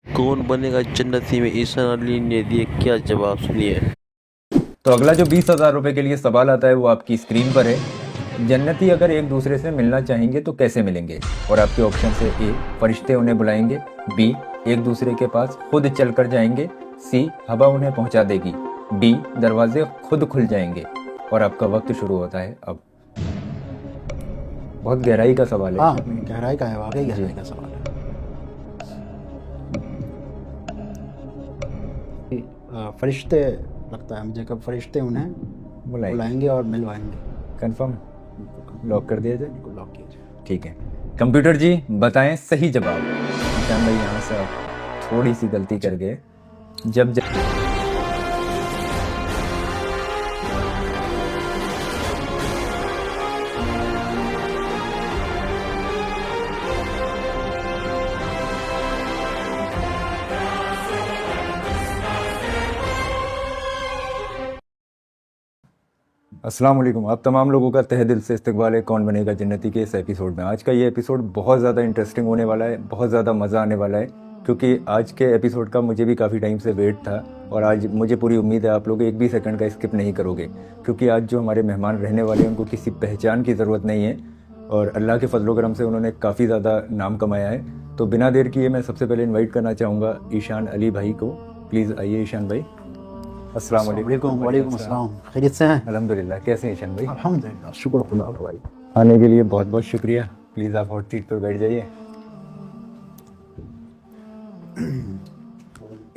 कौन बनेगा जन्नती में ईशान अली ने दिए क्या जवाब, सुनिए। तो अगला जो 20,000 रुपये के लिए सवाल आता है वो आपकी स्क्रीन पर है। जन्नती अगर एक दूसरे से मिलना चाहेंगे तो कैसे मिलेंगे? और आपके ऑप्शन है ए, फरिश्ते उन्हें बुलाएंगे, बी, एक दूसरे के पास खुद चल कर जाएंगे, सी, हवा उन्हें पहुंचा देगी, डी, दरवाजे खुद खुल जाएंगे। और आपका वक्त शुरू होता है अब। बहुत गहराई का सवाल है। हाँ, गहराई का है, वाकई गहराई का सवाल है। फरिश्ते लगता है मुझे, कब फरिश्ते उन्हें बुलाएंगे और मिलवाएंगे। कंफर्म? लॉक कर दिया जाए? बिल्कुल लॉक कीजिए। ठीक है, कंप्यूटर जी बताएं सही जवाब। ईशान भाई यहाँ से आप थोड़ी सी गलती कर गए। जब अस्सलाम वालेकुम, आप तमाम लोगों का तहे दिल से इस्तकबाल है कौन बनेगा जन्नती के इस एपिसोड में। आज का ये एपिसोड बहुत ज़्यादा इंटरेस्टिंग होने वाला है, बहुत ज़्यादा मज़ा आने वाला है, क्योंकि आज के एपिसोड का मुझे भी काफ़ी टाइम से वेट था। और आज मुझे पूरी उम्मीद है आप लोग एक भी सेकंड का स्किप नहीं करोगे, क्योंकि आज जो हमारे मेहमान रहने वाले हैं उनको किसी पहचान की ज़रूरत नहीं है और अल्लाह के फजल करम से उन्होंने काफ़ी ज़्यादा नाम कमाया है। तो बिना देर किए मैं सबसे पहले इन्वाइट करना चाहूँगा ईशान अली भाई को। प्लीज़ आइए ईशान भाई। अस्सलाम वालेकुम। वालेकुम अस्सलाम। खैरियत से हैं? अल्हम्दुलिल्लाह। कैसे हैं ईशान भाई? अल्हम्दुलिल्लाह, शुक्र खुदा का भाई। आने के लिए बहुत बहुत शुक्रिया। प्लीज़ आप हॉट सीट पर बैठ जाइए।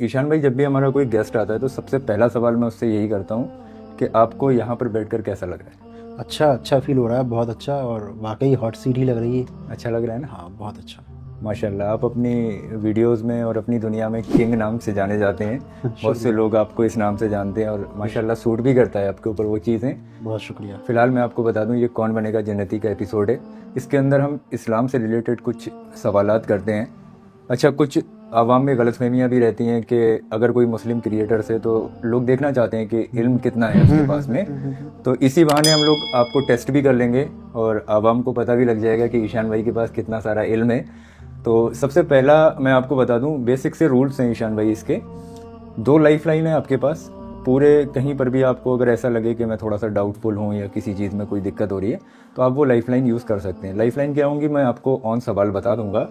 ईशान भाई, जब भी हमारा कोई गेस्ट आता है तो सबसे पहला सवाल मैं उससे यही करता हूँ कि आपको यहाँ पर बैठकर कैसा लग रहा है? अच्छा फील हो रहा है, बहुत अच्छा, और वाकई हॉट सीट ही लग रही है। अच्छा लग रहा है ना? हाँ, बहुत अच्छा। माशाल्लाह, आप अपनी वीडियोस में और अपनी दुनिया में किंग नाम से जाने जाते हैं। बहुत से लोग आपको इस नाम से जानते हैं और माशाल्लाह सूट भी करता है आपके ऊपर वो चीज़ें। बहुत शुक्रिया। फ़िलहाल मैं आपको बता दूं, ये कौन बनेगा जन्नती का एपिसोड है। इसके अंदर हम इस्लाम से रिलेटेड कुछ सवालात करते हैं। अच्छा, कुछ आवाम में गलतफहमियाँ भी रहती हैं कि अगर कोई मुस्लिम क्रिएटर्स है तो लोग देखना चाहते हैं कि इल्म कितना है उसके पास में। तो इसी बहाने हम लोग आपको टेस्ट भी कर लेंगे और आवाम को पता भी लग जाएगा कि ईशान भाई के पास कितना सारा इल्म है। तो सबसे पहला मैं आपको बता दूं, बेसिक से रूल्स हैं ईशान भाई इसके। 2 लाइफ लाइन है आपके पास पूरे। कहीं पर भी आपको अगर ऐसा लगे कि मैं थोड़ा सा डाउटफुल हूँ या किसी चीज़ में कोई दिक्कत हो रही है तो आप वो लाइफ लाइन यूज़ कर सकते हैं। लाइफ लाइन क्या होंगी मैं आपको ऑन सवाल बता दूंगा।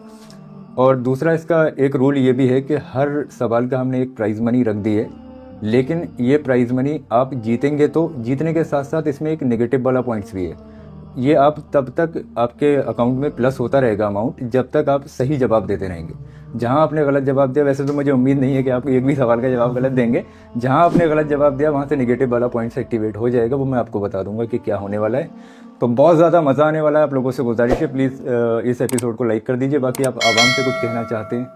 और दूसरा इसका एक रूल ये भी है कि हर सवाल का हमने एक प्राइज़ मनी रख दी है, लेकिन ये प्राइज़ मनी आप जीतेंगे तो जीतने के साथ साथ इसमें एक नेगेटिव वाला पॉइंट्स भी है। ये आप तब तक आपके अकाउंट में प्लस होता रहेगा अमाउंट जब तक आप सही जवाब देते रहेंगे। जहां आपने गलत जवाब दिया, वैसे तो मुझे उम्मीद नहीं है कि आप एक भी सवाल का जवाब गलत देंगे, जहां आपने गलत जवाब दिया वहां से नेगेटिव वाला पॉइंट्स एक्टिवेट हो जाएगा। वो मैं आपको बता दूंगा कि क्या होने वाला है। तो बहुत ज़्यादा मज़ा आने वाला है। आप लोगों से गुजारिश है प्लीज़ इस एपिसोड को लाइक कर दीजिए। बाकी आप आवाम से कुछ कहना चाहते हैं?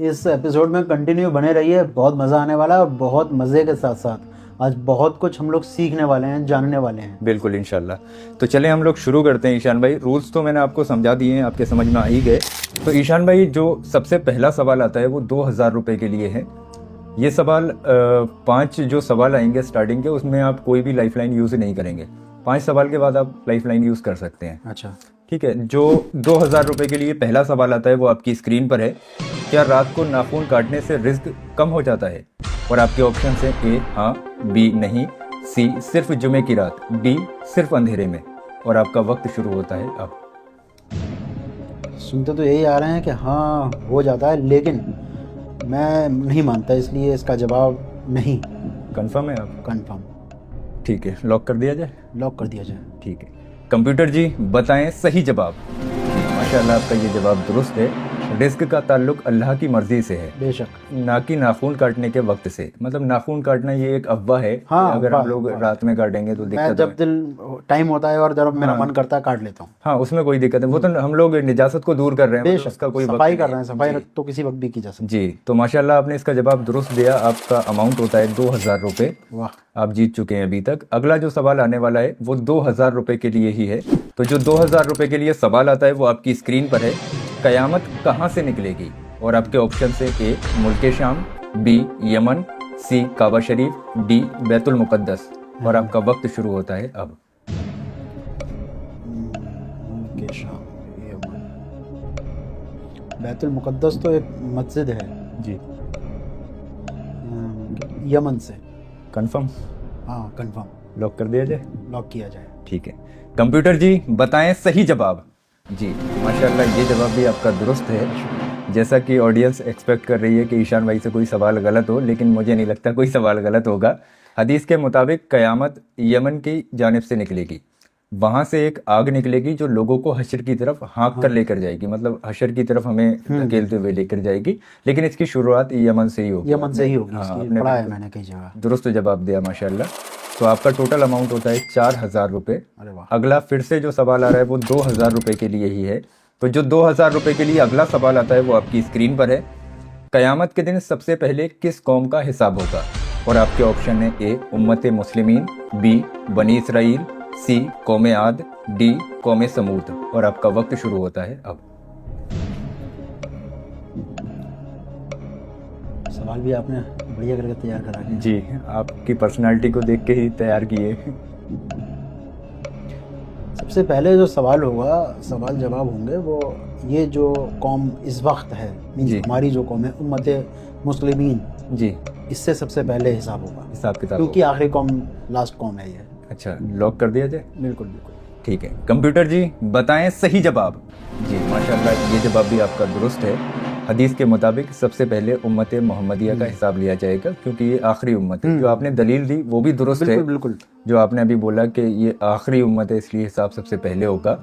इस एपिसोड में कंटिन्यू बने रहिए, बहुत मज़ा आने वाला है। बहुत मज़े के साथ साथ आज बहुत कुछ हम लोग सीखने वाले हैं, जानने वाले हैं। बिल्कुल इंशाल्लाह। तो चलें हम लोग शुरू करते हैं। ईशान भाई, रूल्स तो मैंने आपको समझा दिए हैं, आपके समझ में आ ही गए। तो ईशान भाई, जो सबसे पहला सवाल आता है वो 2,000 रुपये के लिए है। ये सवाल 5 जो सवाल आएंगे स्टार्टिंग के, उसमें आप कोई भी लाइफ लाइन यूज़ नहीं करेंगे। 5 सवाल के बाद आप लाइफ लाइन यूज़ कर सकते हैं। अच्छा, ठीक है। जो 2,000 रुपये के लिए पहला सवाल आता है वो आपकी स्क्रीन पर है। क्या रात को नाखून काटने से रिस्क कम हो जाता है? और आपके ऑप्शन है ए हाँ, बी नहीं, सी सिर्फ जुमे की रात, डी सिर्फ अंधेरे में। और आपका वक्त शुरू होता है अब। सुनते तो यही आ रहे हैं कि हाँ हो जाता है, लेकिन मैं नहीं मानता, इसलिए इसका जवाब नहीं। कंफर्म है आप? कंफर्म। ठीक है, लॉक कर दिया जाए? लॉक कर दिया जाए। ठीक है, कंप्यूटर जी बताएं सही जवाब। माशाल्लाह, आपका ये जवाब दुरुस्त है। रिस्क का ताल्लुक अल्लाह की मर्जी से है, बेशक, ना कि नाखून काटने के वक्त से। मतलब नाखून काटना ये एक अफवाह है। हाँ, अगर हम लोग रात में काटेंगे तो मैं दिक्कत जब दिल टाइम होता है और जब मेरा मन करता है काट लेता हूँ। हाँ, उसमें कोई दिक्कत है। वो तो हम लोग निजासत को दूर कर रहे हैं, बेशक, उसका कोई सफाई कर रहे हैं। सफाई तो किसी वक्त भी की जा सकती जी। तो माशाल्लाह आपने इसका जवाब दुरुस्त दिया। आपका अमाउंट होता है 2,000 रुपये। है। वाह, आप जीत चुके हैं अभी तक। अगला जो सवाल आने वाला है वो 2,000 रुपये के लिए ही है। तो जो 2,000 रुपये के लिए सवाल आता है वो आपकी स्क्रीन पर है। कयामत कहाँ से निकलेगी? और आपके ऑप्शन से ए मुल्क शाम, बी यमन, सी काबा शरीफ, डी बैतुल मुकद्दस। और आपका वक्त शुरू होता है अब। के शाम, यमन। बैतुल मुकद्दस तो एक मस्जिद है, जी यमन से। कंफर्म? हाँ कंफर्म, लॉक कर दिया जाए? लॉक किया जाए। ठीक है, कंप्यूटर जी बताएं सही जवाब। जी माशाल्लाह, ये जवाब भी आपका दुरुस्त है। जैसा कि ऑडियंस एक्सपेक्ट कर रही है कि ईशान भाई से कोई सवाल गलत हो, लेकिन मुझे नहीं लगता कोई सवाल गलत होगा। हदीस के मुताबिक क़यामत यमन की जानिब से निकलेगी, वहाँ से एक आग निकलेगी जो लोगों को हशर की तरफ हाँक कर लेकर जाएगी, मतलब हशर की तरफ हमें धकेलते हुए लेकर जाएगी। लेकिन इसकी शुरुआत यमन से ही होगी। यमन से ही होगी, हाँ, इसकी आपने पढ़ा है मैंने कई जगह। दुरुस्त जवाब दिया माशाल्लाह। तो आपका टोटल अमाउंट होता है 4,000 रुपये। अरे वाह। अगला फिर से जो सवाल आ रहा है वो 2,000 रुपये के लिए ही है। तो जो 2,000 रुपये के लिए अगला सवाल आता है वो आपकी स्क्रीन पर है। क़यामत के दिन सबसे पहले किस कौम का हिसाब होगा? और आपके ऑप्शन है ए उम्मत मुस्लिमीन, बी बनी इसराइल, सी कौम आद, डी कौम समूद। और आपका वक्त शुरू होता है अब। सवाल भी आपने बढ़िया करके तैयार करा दिया। जी, आपकी पर्सनालिटी को देख के ही तैयार किए। सबसे पहले जो सवाल होगा, सवाल जवाब होंगे वो ये जो कौम इस वक्त है, मीन्स जी। हमारी जो कौम है उम्मत मुस्लिमीन, जी, इससे सबसे पहले हिसाब होगा, हिसाब किताब क्योंकि आखिरी कौम लास्ट कौम है ये। अच्छा, लॉक कर दिया जाए? बिल्कुल बिल्कुल। ठीक है, कंप्यूटर जी बताएं सही जवाब। जी माशाल्लाह, ये जवाब भी आपका दुरुस्त है। हदीस के मुताबिक सबसे पहले उम्मत मोहम्मदिया का हिसाब लिया जाएगा, क्योंकि ये आखिरी उम्मत है। जो आपने दलील दी वो भी दुरुस्त है। बिल्कुल बिल्कुल। जो आपने अभी बोला कि ये आखिरी उम्मत है इसलिए हिसाब सबसे पहले होगा,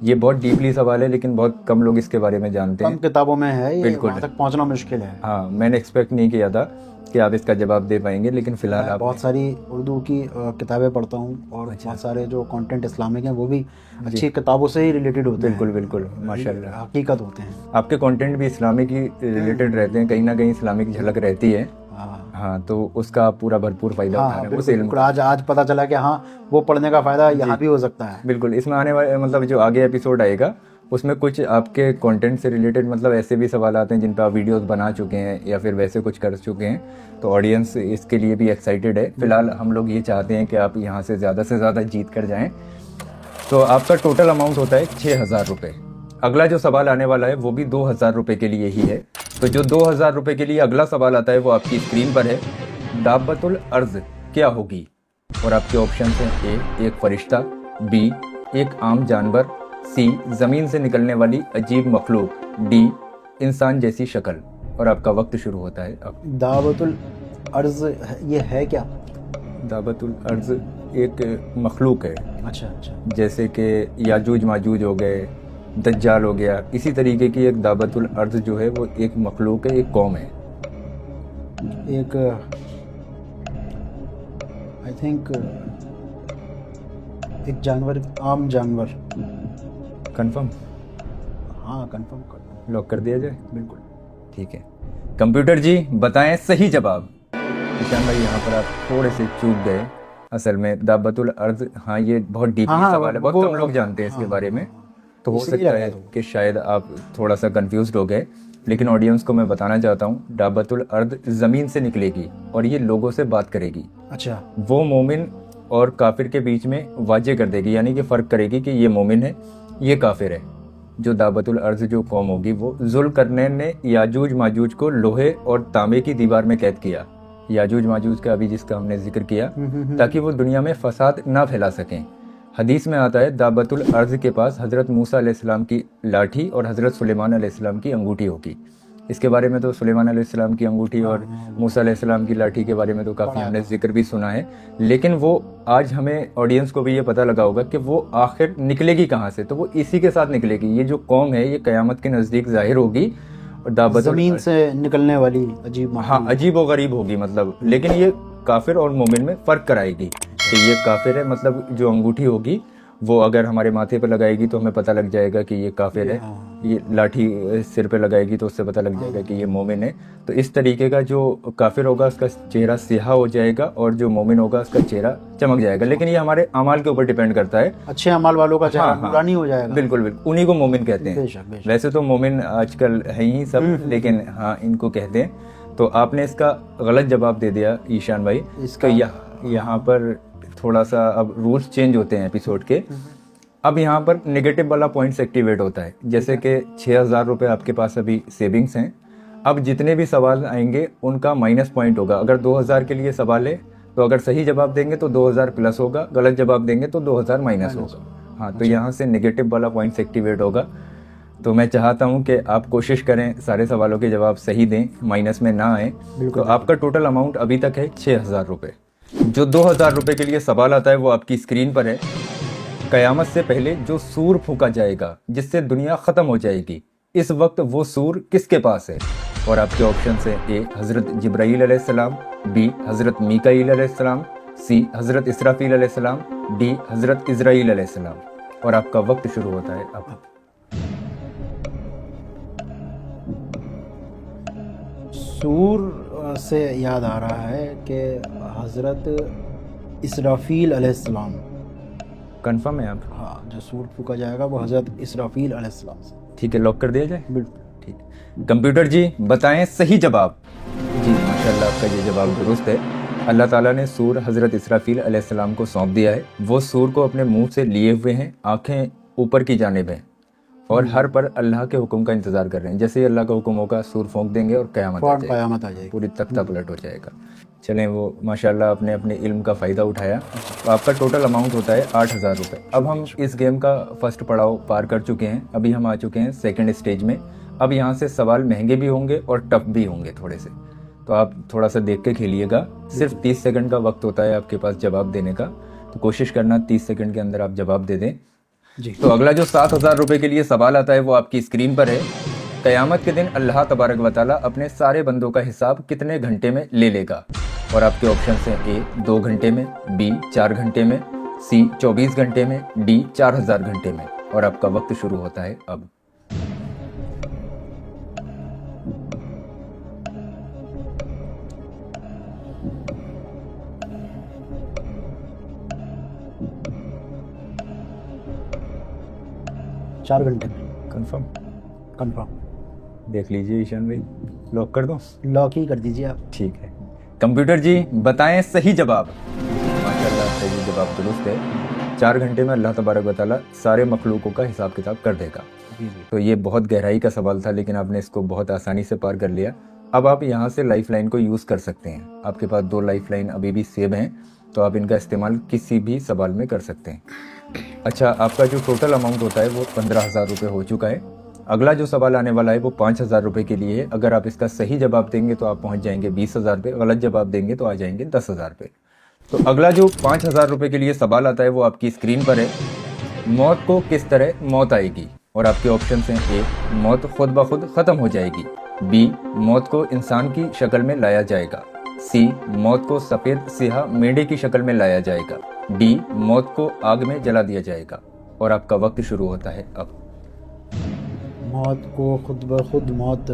ये बहुत डीपली सवाल है, लेकिन बहुत कम लोग इसके बारे में जानते कम हैं। किताबों में है ये, बिल्कुल। वहाँ तक पहुँचना मुश्किल है। हाँ, मैंने एक्सपेक्ट नहीं किया था कि आप इसका जवाब दे पाएंगे, लेकिन फिलहाल मैं आप बहुत सारी उर्दू की किताबें पढ़ता हूँ, और बहुत सारे जो कंटेंट इस्लामिक हैं वो भी अच्छी किताबों से ही रिलेटेड होते हैं। बिल्कुल बिल्कुल माशाल्लाह, हकीकत होते हैं। आपके कंटेंट भी इस्लामिक ही रिलेटेड रहते हैं, कहीं ना कहीं इस्लामिक झलक रहती है। हाँ हाँ, तो उसका आप पूरा भरपूर फायदा उठा रहे हैं, उस बिल्कुल इल्म बिल्कुल। का। आज पता चला कि हाँ, वो पढ़ने का फायदा यहाँ भी हो सकता है। बिल्कुल, इसमें आने वाले मतलब जो आगे एपिसोड आएगा उसमें कुछ आपके कंटेंट से रिलेटेड मतलब ऐसे भी सवाल आते हैं जिन पर आप वीडियोस बना चुके हैं या फिर वैसे कुछ कर चुके हैं, तो ऑडियंस इसके लिए भी एक्साइटेड है। फिलहाल हम लोग ये चाहते हैं कि आप यहाँ से ज़्यादा जीत कर जाएं। तो आपका टोटल अमाउंट होता है 6,000 रुपये। अगला जो सवाल आने वाला है वो भी 2,000 रुपये के लिए ही है। तो जो 2,000 रुपये के लिए अगला सवाल आता है वो आपकी स्क्रीन पर है। दाब्बतुल अर्ज़ क्या होगी? और आपके ऑप्शन हैं ए एक फरिश्ता, बी एक आम जानवर, सी ज़मीन से निकलने वाली अजीब मखलूक, डी इंसान जैसी शक्ल। और आपका वक्त शुरू होता है अब। दावतुल अर्ज़ ये है क्या? दावतुल अर्ज़ एक मखलूक है, अच्छा अच्छा। जैसे कि याजूज माजूज हो गए, दज्जाल हो गया, इसी तरीके की एक दावतुल अर्ज़ जो है वो एक मखलूक है, एक कौम है। एक आई थिंक एक जानवर, आम जानवर। कंफर्म? हाँ कंफर्म कर दो। लॉक कर दिया जाए? बिल्कुल। ठीक है, कंप्यूटर जी बताएं सही जवाब। ईशान भाई, यहाँ पर आप थोड़े से चूक गए। असल में दाबतुल अर्ज़, हाँ ये बहुत डीपली हाँ, सवाल है, बहुत वो- कम लोग जानते हैं इसके हाँ, बारे में। तो हो इसलिए सकता लगा है था। कि शायद आप थोड़ा सा कंफ्यूज हो गए, लेकिन ऑडियंस को मैं बताना चाहता हूँ दाबतुल अर्ज़ ज़मीन से निकलेगी और ये लोगों से बात करेगी। अच्छा। वो मोमिन और काफिर के बीच में वाजे कर देगी, यानी कि फ़र्क करेगी कि ये मोमिन है, ये काफिर है। जो दाबतुल अर्ज़ जो कौम होगी वो जुल्म करने ने याजूज माजूज को लोहे और तांबे की दीवार में कैद किया। याजूज माजूज का अभी जिसका हमने जिक्र किया, ताकि वो दुनिया में फसाद ना फैला सकें। हदीस में आता है दाबतुल अर्ज़ के पास हज़रत मूसा अलैहिस्सलाम की लाठी और हज़रत सुलेमान अलैहिस्सलाम की अंगूठी होगी। इसके बारे में तो सुलेमान अलैहिस्सलाम की अंगूठी और मूसा अलैहिस्सलाम की लाठी के बारे में तो काफ़ी हमने जिक्र भी सुना है, लेकिन वो आज हमें ऑडियंस को भी ये पता लगा होगा कि वो आखिर निकलेगी कहाँ से। तो वो इसी के साथ निकलेगी। ये जो कौम है ये क़यामत के नज़दीक ज़ाहिर होगी और दाबतुल ज़मीन से निकलने वाली अजीब हाँ अजीब व गरीब होगी, मतलब, लेकिन ये काफिर और मोमिन में फ़र्क कराएगी कि ये काफिर है। मतलब जो अंगूठी होगी वो अगर हमारे माथे पर लगाएगी तो हमें पता लग जाएगा कि ये काफिर है, ये लाठी सिर पे लगाएगी तो उससे पता लग जाएगा कि ये मोमिन है। तो इस तरीके का जो काफिर होगा उसका चेहरा सियाह हो जाएगा और जो मोमिन होगा उसका चेहरा चमक जाएगा। लेकिन ये हमारे अमाल के ऊपर डिपेंड करता है। अच्छे अमाल वालों का चेहरा हाँ, हाँ, नूरानी नहीं हो जाएगा। बिल्कुल बिल्कुल, उन्हीं को मोमिन कहते हैं। बेशक, बेशक। वैसे तो मोमिन आजकल है ही सब, लेकिन हाँ इनको कहते हैं। तो आपने इसका गलत जवाब दे दिया ईशान भाई। इसका यहाँ पर थोड़ा सा अब रूल्स चेंज होते हैं एपिसोड के। अब यहाँ पर नेगेटिव वाला पॉइंट्स एक्टिवेट होता है, जैसे कि 6,000 रुपये आपके पास अभी सेविंग्स हैं। अब जितने भी सवाल आएंगे उनका माइनस पॉइंट होगा। अगर 2000 के लिए सवाल है तो अगर सही जवाब देंगे तो 2000 प्लस होगा, गलत जवाब देंगे तो 2000 माइनस होगा। हाँ, तो यहाँ से नेगेटिव वाला पॉइंट एक्टिवेट होगा। तो मैं चाहता हूँ कि आप कोशिश करें सारे सवालों के जवाब सही दें, माइनस में ना आए। तो आपका टोटल अमाउंट अभी तक है 6000 रुपये। जो 2000 रुपये के लिए सवाल आता है वो आपकी स्क्रीन पर है। कयामत से पहले जो सूर फूंका जाएगा जिससे दुनिया ख़त्म हो जाएगी, इस वक्त वो सूर किसके पास है? और आपके ऑप्शन है ए हज़रत जिब्राईल अलैहिस्सलाम, बी हज़रत मीकाईल अलैहिस्सलाम, सी हज़रत इसराफील अलैहिस्सलाम, डी हज़रत इज़राईल अलैहिस्सलाम। और आपका वक्त शुरू होता है अब। सूर से याद आ रहा है कि हज़रत इसराफील अलैहिस्सलाम। कंफर्म है आप? हाँ, जो सूर फूका जाएगा वो हज़रत इसराफील अलैहिस्सलाम से। ठीक है, लॉक कर दिया जाए? बिल्कुल ठीक। कंप्यूटर जी बताएं सही जवाब। जी माशाल्लाह, आपका ये जवाब दुरुस्त है। अल्लाह ताला ने सूर हज़रत इसराफील अलैहिस्सलाम को सौंप दिया है। वो सूर को अपने मुंह से लिए हुए हैं, आंखें ऊपर की जानिब हैं और हर पर अल्लाह के हुक्म का इंतज़ार कर रहे हैं। जैसे ही अल्लाह का हुक्म होगा सूर फूंक देंगे और क़यामत आ जाएगी, पूरी तख्ता पलट हो जाएगा। चलें, वो माशाल्लाह आपने अपने इल्म का फ़ायदा उठाया। तो आपका टोटल अमाउंट होता है 8000 रुपये। अब हम इस गेम का फर्स्ट पड़ाव पार कर चुके हैं, अभी हम आ चुके हैं सेकंड स्टेज में। अब यहाँ से सवाल महंगे भी होंगे और टफ भी होंगे थोड़े से, तो आप थोड़ा सा देख के खेलिएगा। सिर्फ 30 सेकंड का वक्त होता है आपके पास जवाब देने का, तो कोशिश करना 30 सेकंड के अंदर आप जवाब दे दें जी। तो अगला जो 7000 रुपये के लिए सवाल आता है वो आपकी स्क्रीन पर है। क़यामत के दिन अल्लाह तबारक व तआला अपने सारे बंदों का हिसाब कितने घंटे में ले लेगा? और आपके ऑप्शन हैं ए 2 घंटे में, बी 4 घंटे में, सी 24 घंटे में, डी 4000 घंटे में। और आपका वक्त शुरू होता है अब। चार घंटे में। कंफर्म? कंफर्म। देख लीजिए ईशान भाई, लॉक कर दो? लॉक ही कर दीजिए आप। ठीक है, कंप्यूटर जी बताएं सही जवाब। माशाल्लाह सही जवाब दुरुस्त है। 4 घंटे में अल्लाह तबारक व तआला सारे मखलूकों का हिसाब किताब कर देगा। तो ये बहुत गहराई का सवाल था, लेकिन आपने इसको बहुत आसानी से पार कर लिया। अब आप यहाँ से लाइफ लाइन को यूज़ कर सकते हैं। आपके पास 2 लाइफ लाइन अभी भी सेव हैं, तो आप इनका इस्तेमाल किसी भी सवाल में कर सकते हैं। अच्छा, आपका जो टोटल अमाउंट होता है वो 15000 रुपये हो चुका है। अगला जो सवाल आने वाला है वो 5000 रुपये के लिए है। अगर आप इसका सही जवाब देंगे तो आप पहुंच जाएंगे 20000 पे, गलत जवाब देंगे तो आ जाएंगे 10000 पे। तो अगला जो 5000 रुपये के लिए सवाल आता है वो आपकी स्क्रीन पर है। मौत को किस तरह मौत आएगी? और आपके ऑप्शन हैं ए मौत खुद ब खुद ख़त्म हो जाएगी, बी मौत को इंसान की शक्ल में लाया जाएगा, सी मौत को सफ़ेद सियाह मेंढे की शक्ल में लाया जाएगा, डी मौत को आग में जला दिया जाएगा। और आपका वक्त शुरू होता है अब। मौत को खुद ब खुद मौत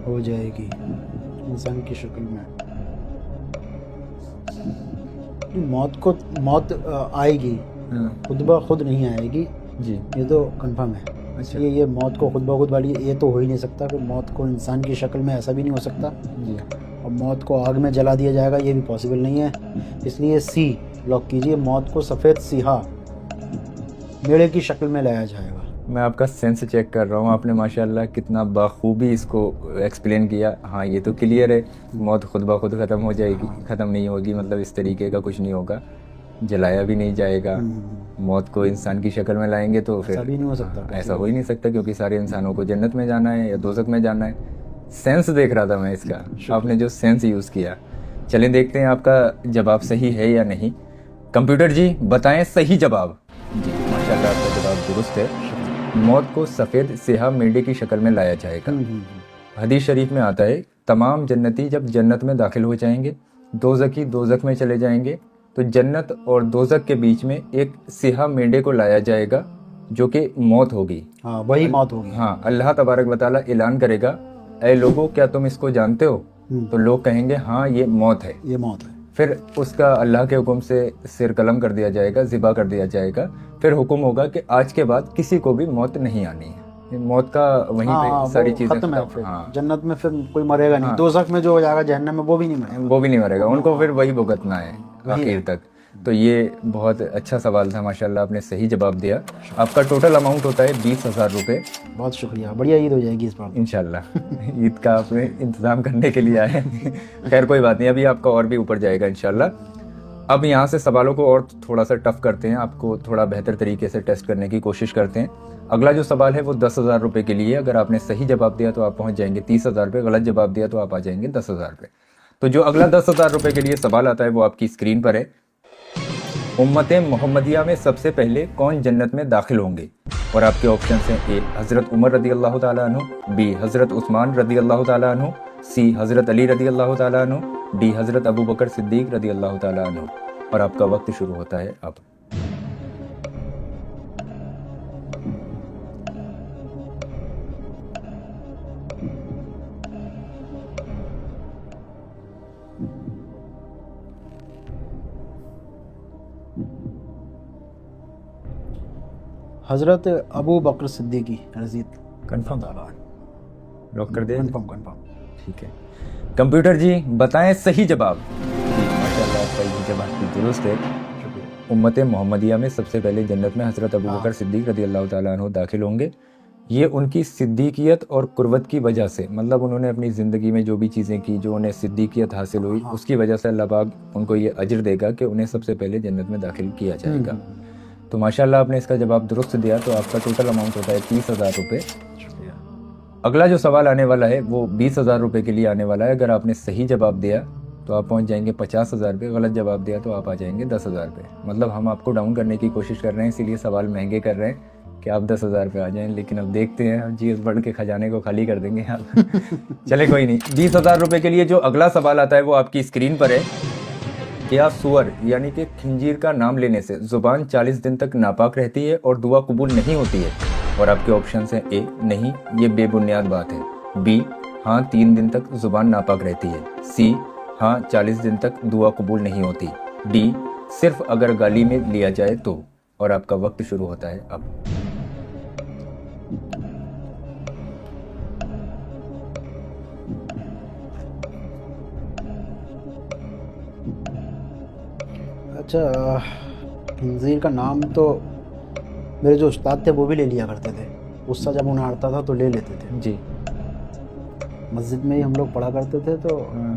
हो जाएगी इंसान की शक्ल में। मौत आएगी, खुद ब खुद नहीं आएगी जी, ये तो कंफर्म है। अच्छा, ये मौत को खुद ब खुद वाली ये तो हो ही नहीं सकता कि मौत को इंसान की शक्ल में, ऐसा भी नहीं हो सकता जी। और मौत को आग में जला दिया जाएगा ये भी पॉसिबल नहीं है। इसलिए सी लॉक कीजिए, मौत को सफ़ेद सियाह मेढ़े की शक्ल में लाया जाएगा। मैं आपका सेंस चेक कर रहा हूँ, आपने माशाल्लाह कितना बाखूबी इसको एक्सप्लेन किया। हाँ, ये तो क्लियर है, मौत खुद ब खुद ख़त्म हो जाएगी। ख़त्म नहीं होगी मतलब इस तरीके का कुछ नहीं होगा, जलाया भी नहीं जाएगा। मौत को इंसान की शक्ल में लाएंगे तो फिर ऐसा भी नहीं हो सकता। ऐसा हो ही नहीं सकता, क्योंकि सारे इंसानों को जन्नत में जाना है या दोज़ख में जाना है। सेंस देख रहा था मैं इसका, आपने जो सेंस यूज़ किया। चलें देखते हैं आपका जवाब सही है या नहीं। कंप्यूटर जी बताएं सही जवाब। जी माशाल्लाह, आपका जवाब दुरुस्त है। मौत को सफ़ेद सियाह मेंढे की शक्ल में लाया जाएगा। हदीस शरीफ में आता है, तमाम जन्नती जब जन्नत में दाखिल हो जाएंगे, दोज़खी दोज़ख में चले जाएंगे, तो जन्नत और दोज़ख के बीच में एक सियाह मेंढे को लाया जाएगा जो कि मौत होगी। हाँ, वही मौत होगी। हाँ, अल्लाह तबारक व तआला ऐलान करेगा, ऐ लोगों क्या तुम इसको जानते हो? तो लोग कहेंगे हाँ ये मौत है, ये मौत है। फिर उसका अल्लाह के हुक्म से सिर कलम कर दिया जाएगा, ज़िबा कर दिया जाएगा। फिर हुक्म होगा कि आज के बाद किसी को भी मौत नहीं आनी है। मौत का वहीं पे सारी चीजें खत्म है। फिर हाँ, जन्नत में फिर कोई मरेगा नहीं। दोज़ख में जो हो जाएगा जहन्नम में वो भी नहीं मरेगा, वो भी नहीं मरेगा, उनको फिर वही भुगतना है आखिर तक। तो ये बहुत अच्छा सवाल था माशाल्लाह, आपने सही जवाब दिया। आपका टोटल अमाउंट होता है 20,000 रुपये। बहुत शुक्रिया, बढ़िया ईद हो जाएगी इस बार। इंशाल्लाह ईद का आपने इंतज़ाम करने के लिए आए हैं। खैर कोई बात नहीं, अभी आपका और भी ऊपर जाएगा इंशाल्लाह। अब यहाँ से सवालों को और थोड़ा सा टफ करते हैं, आपको थोड़ा बेहतर तरीके से टेस्ट करने की कोशिश करते हैं। अगला जो सवाल है वो 10,000 रुपये के लिए। अगर आपने सही जवाब दिया तो आप पहुँच जाएंगे 30,000 रुपये, गलत जवाब दिया तो आप आ जाएंगे 10,000 रुपये। तो जो अगला 10,000 रुपये के लिए सवाल आता है वो आपकी स्क्रीन पर है। उम्मत मोहम्मदिया में सबसे पहले कौन जन्नत में दाखिल होंगे? और आपके ऑप्शन हैं ए हज़रत उमर रदी अल्लाह ताला अन्हु, बी हज़रत उस्मान रदी अल्लाह ताला अन्हु, सी हज़रत अली रदी अल्लाह ताला अन्हु, डी हज़रत अबू बकर सिद्दीक रदी अल्लाह ताला अन्हु। और आपका वक्त शुरू होता है अब। हज़रत अबू बकर सिद्दीकी रज़ी कंफर्म लॉक कर दे? कंफर्म। ठीक है कंप्यूटर जी बताएं सही जवाब। माशाल्लाह आपका ये जवाब भी दुरुस्त है। उम्मत मोहम्मदिया में सबसे पहले जन्नत में हज़रत अबू बकर सिद्दीक रदी अल्लाह ताला अन्हु दाखिल होंगे। ये उनकी सिद्दीकियत और कुर्बत की वजह से, मतलब उन्होंने अपनी ज़िंदगी में जो भी चीज़ें की, जो उन्हें सिद्दीकियत हासिल हुई, उसकी वजह से अल्लाह पाक उनको ये अजर देगा कि उन्हें सबसे पहले जन्नत में दाखिल किया जाएगा। तो माशाल्लाह आपने इसका जवाब दुरुस्त दिया। तो आपका टोटल अमाउंट होता है 30,000 रुपये। अगला जो सवाल आने वाला है वो 20,000 रुपये के लिए आने वाला है। अगर आपने सही जवाब दिया तो आप पहुंच जाएंगे 50,000 रुपये, गलत जवाब दिया तो आप आ जाएंगे 10,000 रुपये। मतलब हम आपको डाउन करने की कोशिश कर रहे हैं, इसीलिए सवाल महंगे कर रहे हैं कि आप 10,000 रुपये आ जाएं। लेकिन अब देखते हैं, हम जीएस बढ़ के खजाने को खाली कर देंगे आप। चले कोई नहीं। 20,000 रुपये के लिए जो अगला सवाल आता है वो आपकी स्क्रीन पर है। क्या सूअर यानी कि खंजीर का नाम लेने से ज़ुबान 40 दिन तक नापाक रहती है और दुआ कबूल नहीं होती है? और आपके ऑप्शन हैं ए नहीं, ये बेबुनियाद बात है, बी हाँ 3 दिन तक ज़ुबान नापाक रहती है, सी हाँ 40 दिन तक दुआ कबूल नहीं होती, डी सिर्फ अगर गाली में लिया जाए तो। और आपका वक्त शुरू होता है अब। अच्छा, खंजीर का नाम तो मेरे जो उस्ताद थे वो भी ले लिया करते थे। गुस्सा जब उन्हें आता था तो ले लेते थे जी। मस्जिद में ही हम लोग पढ़ा करते थे, तो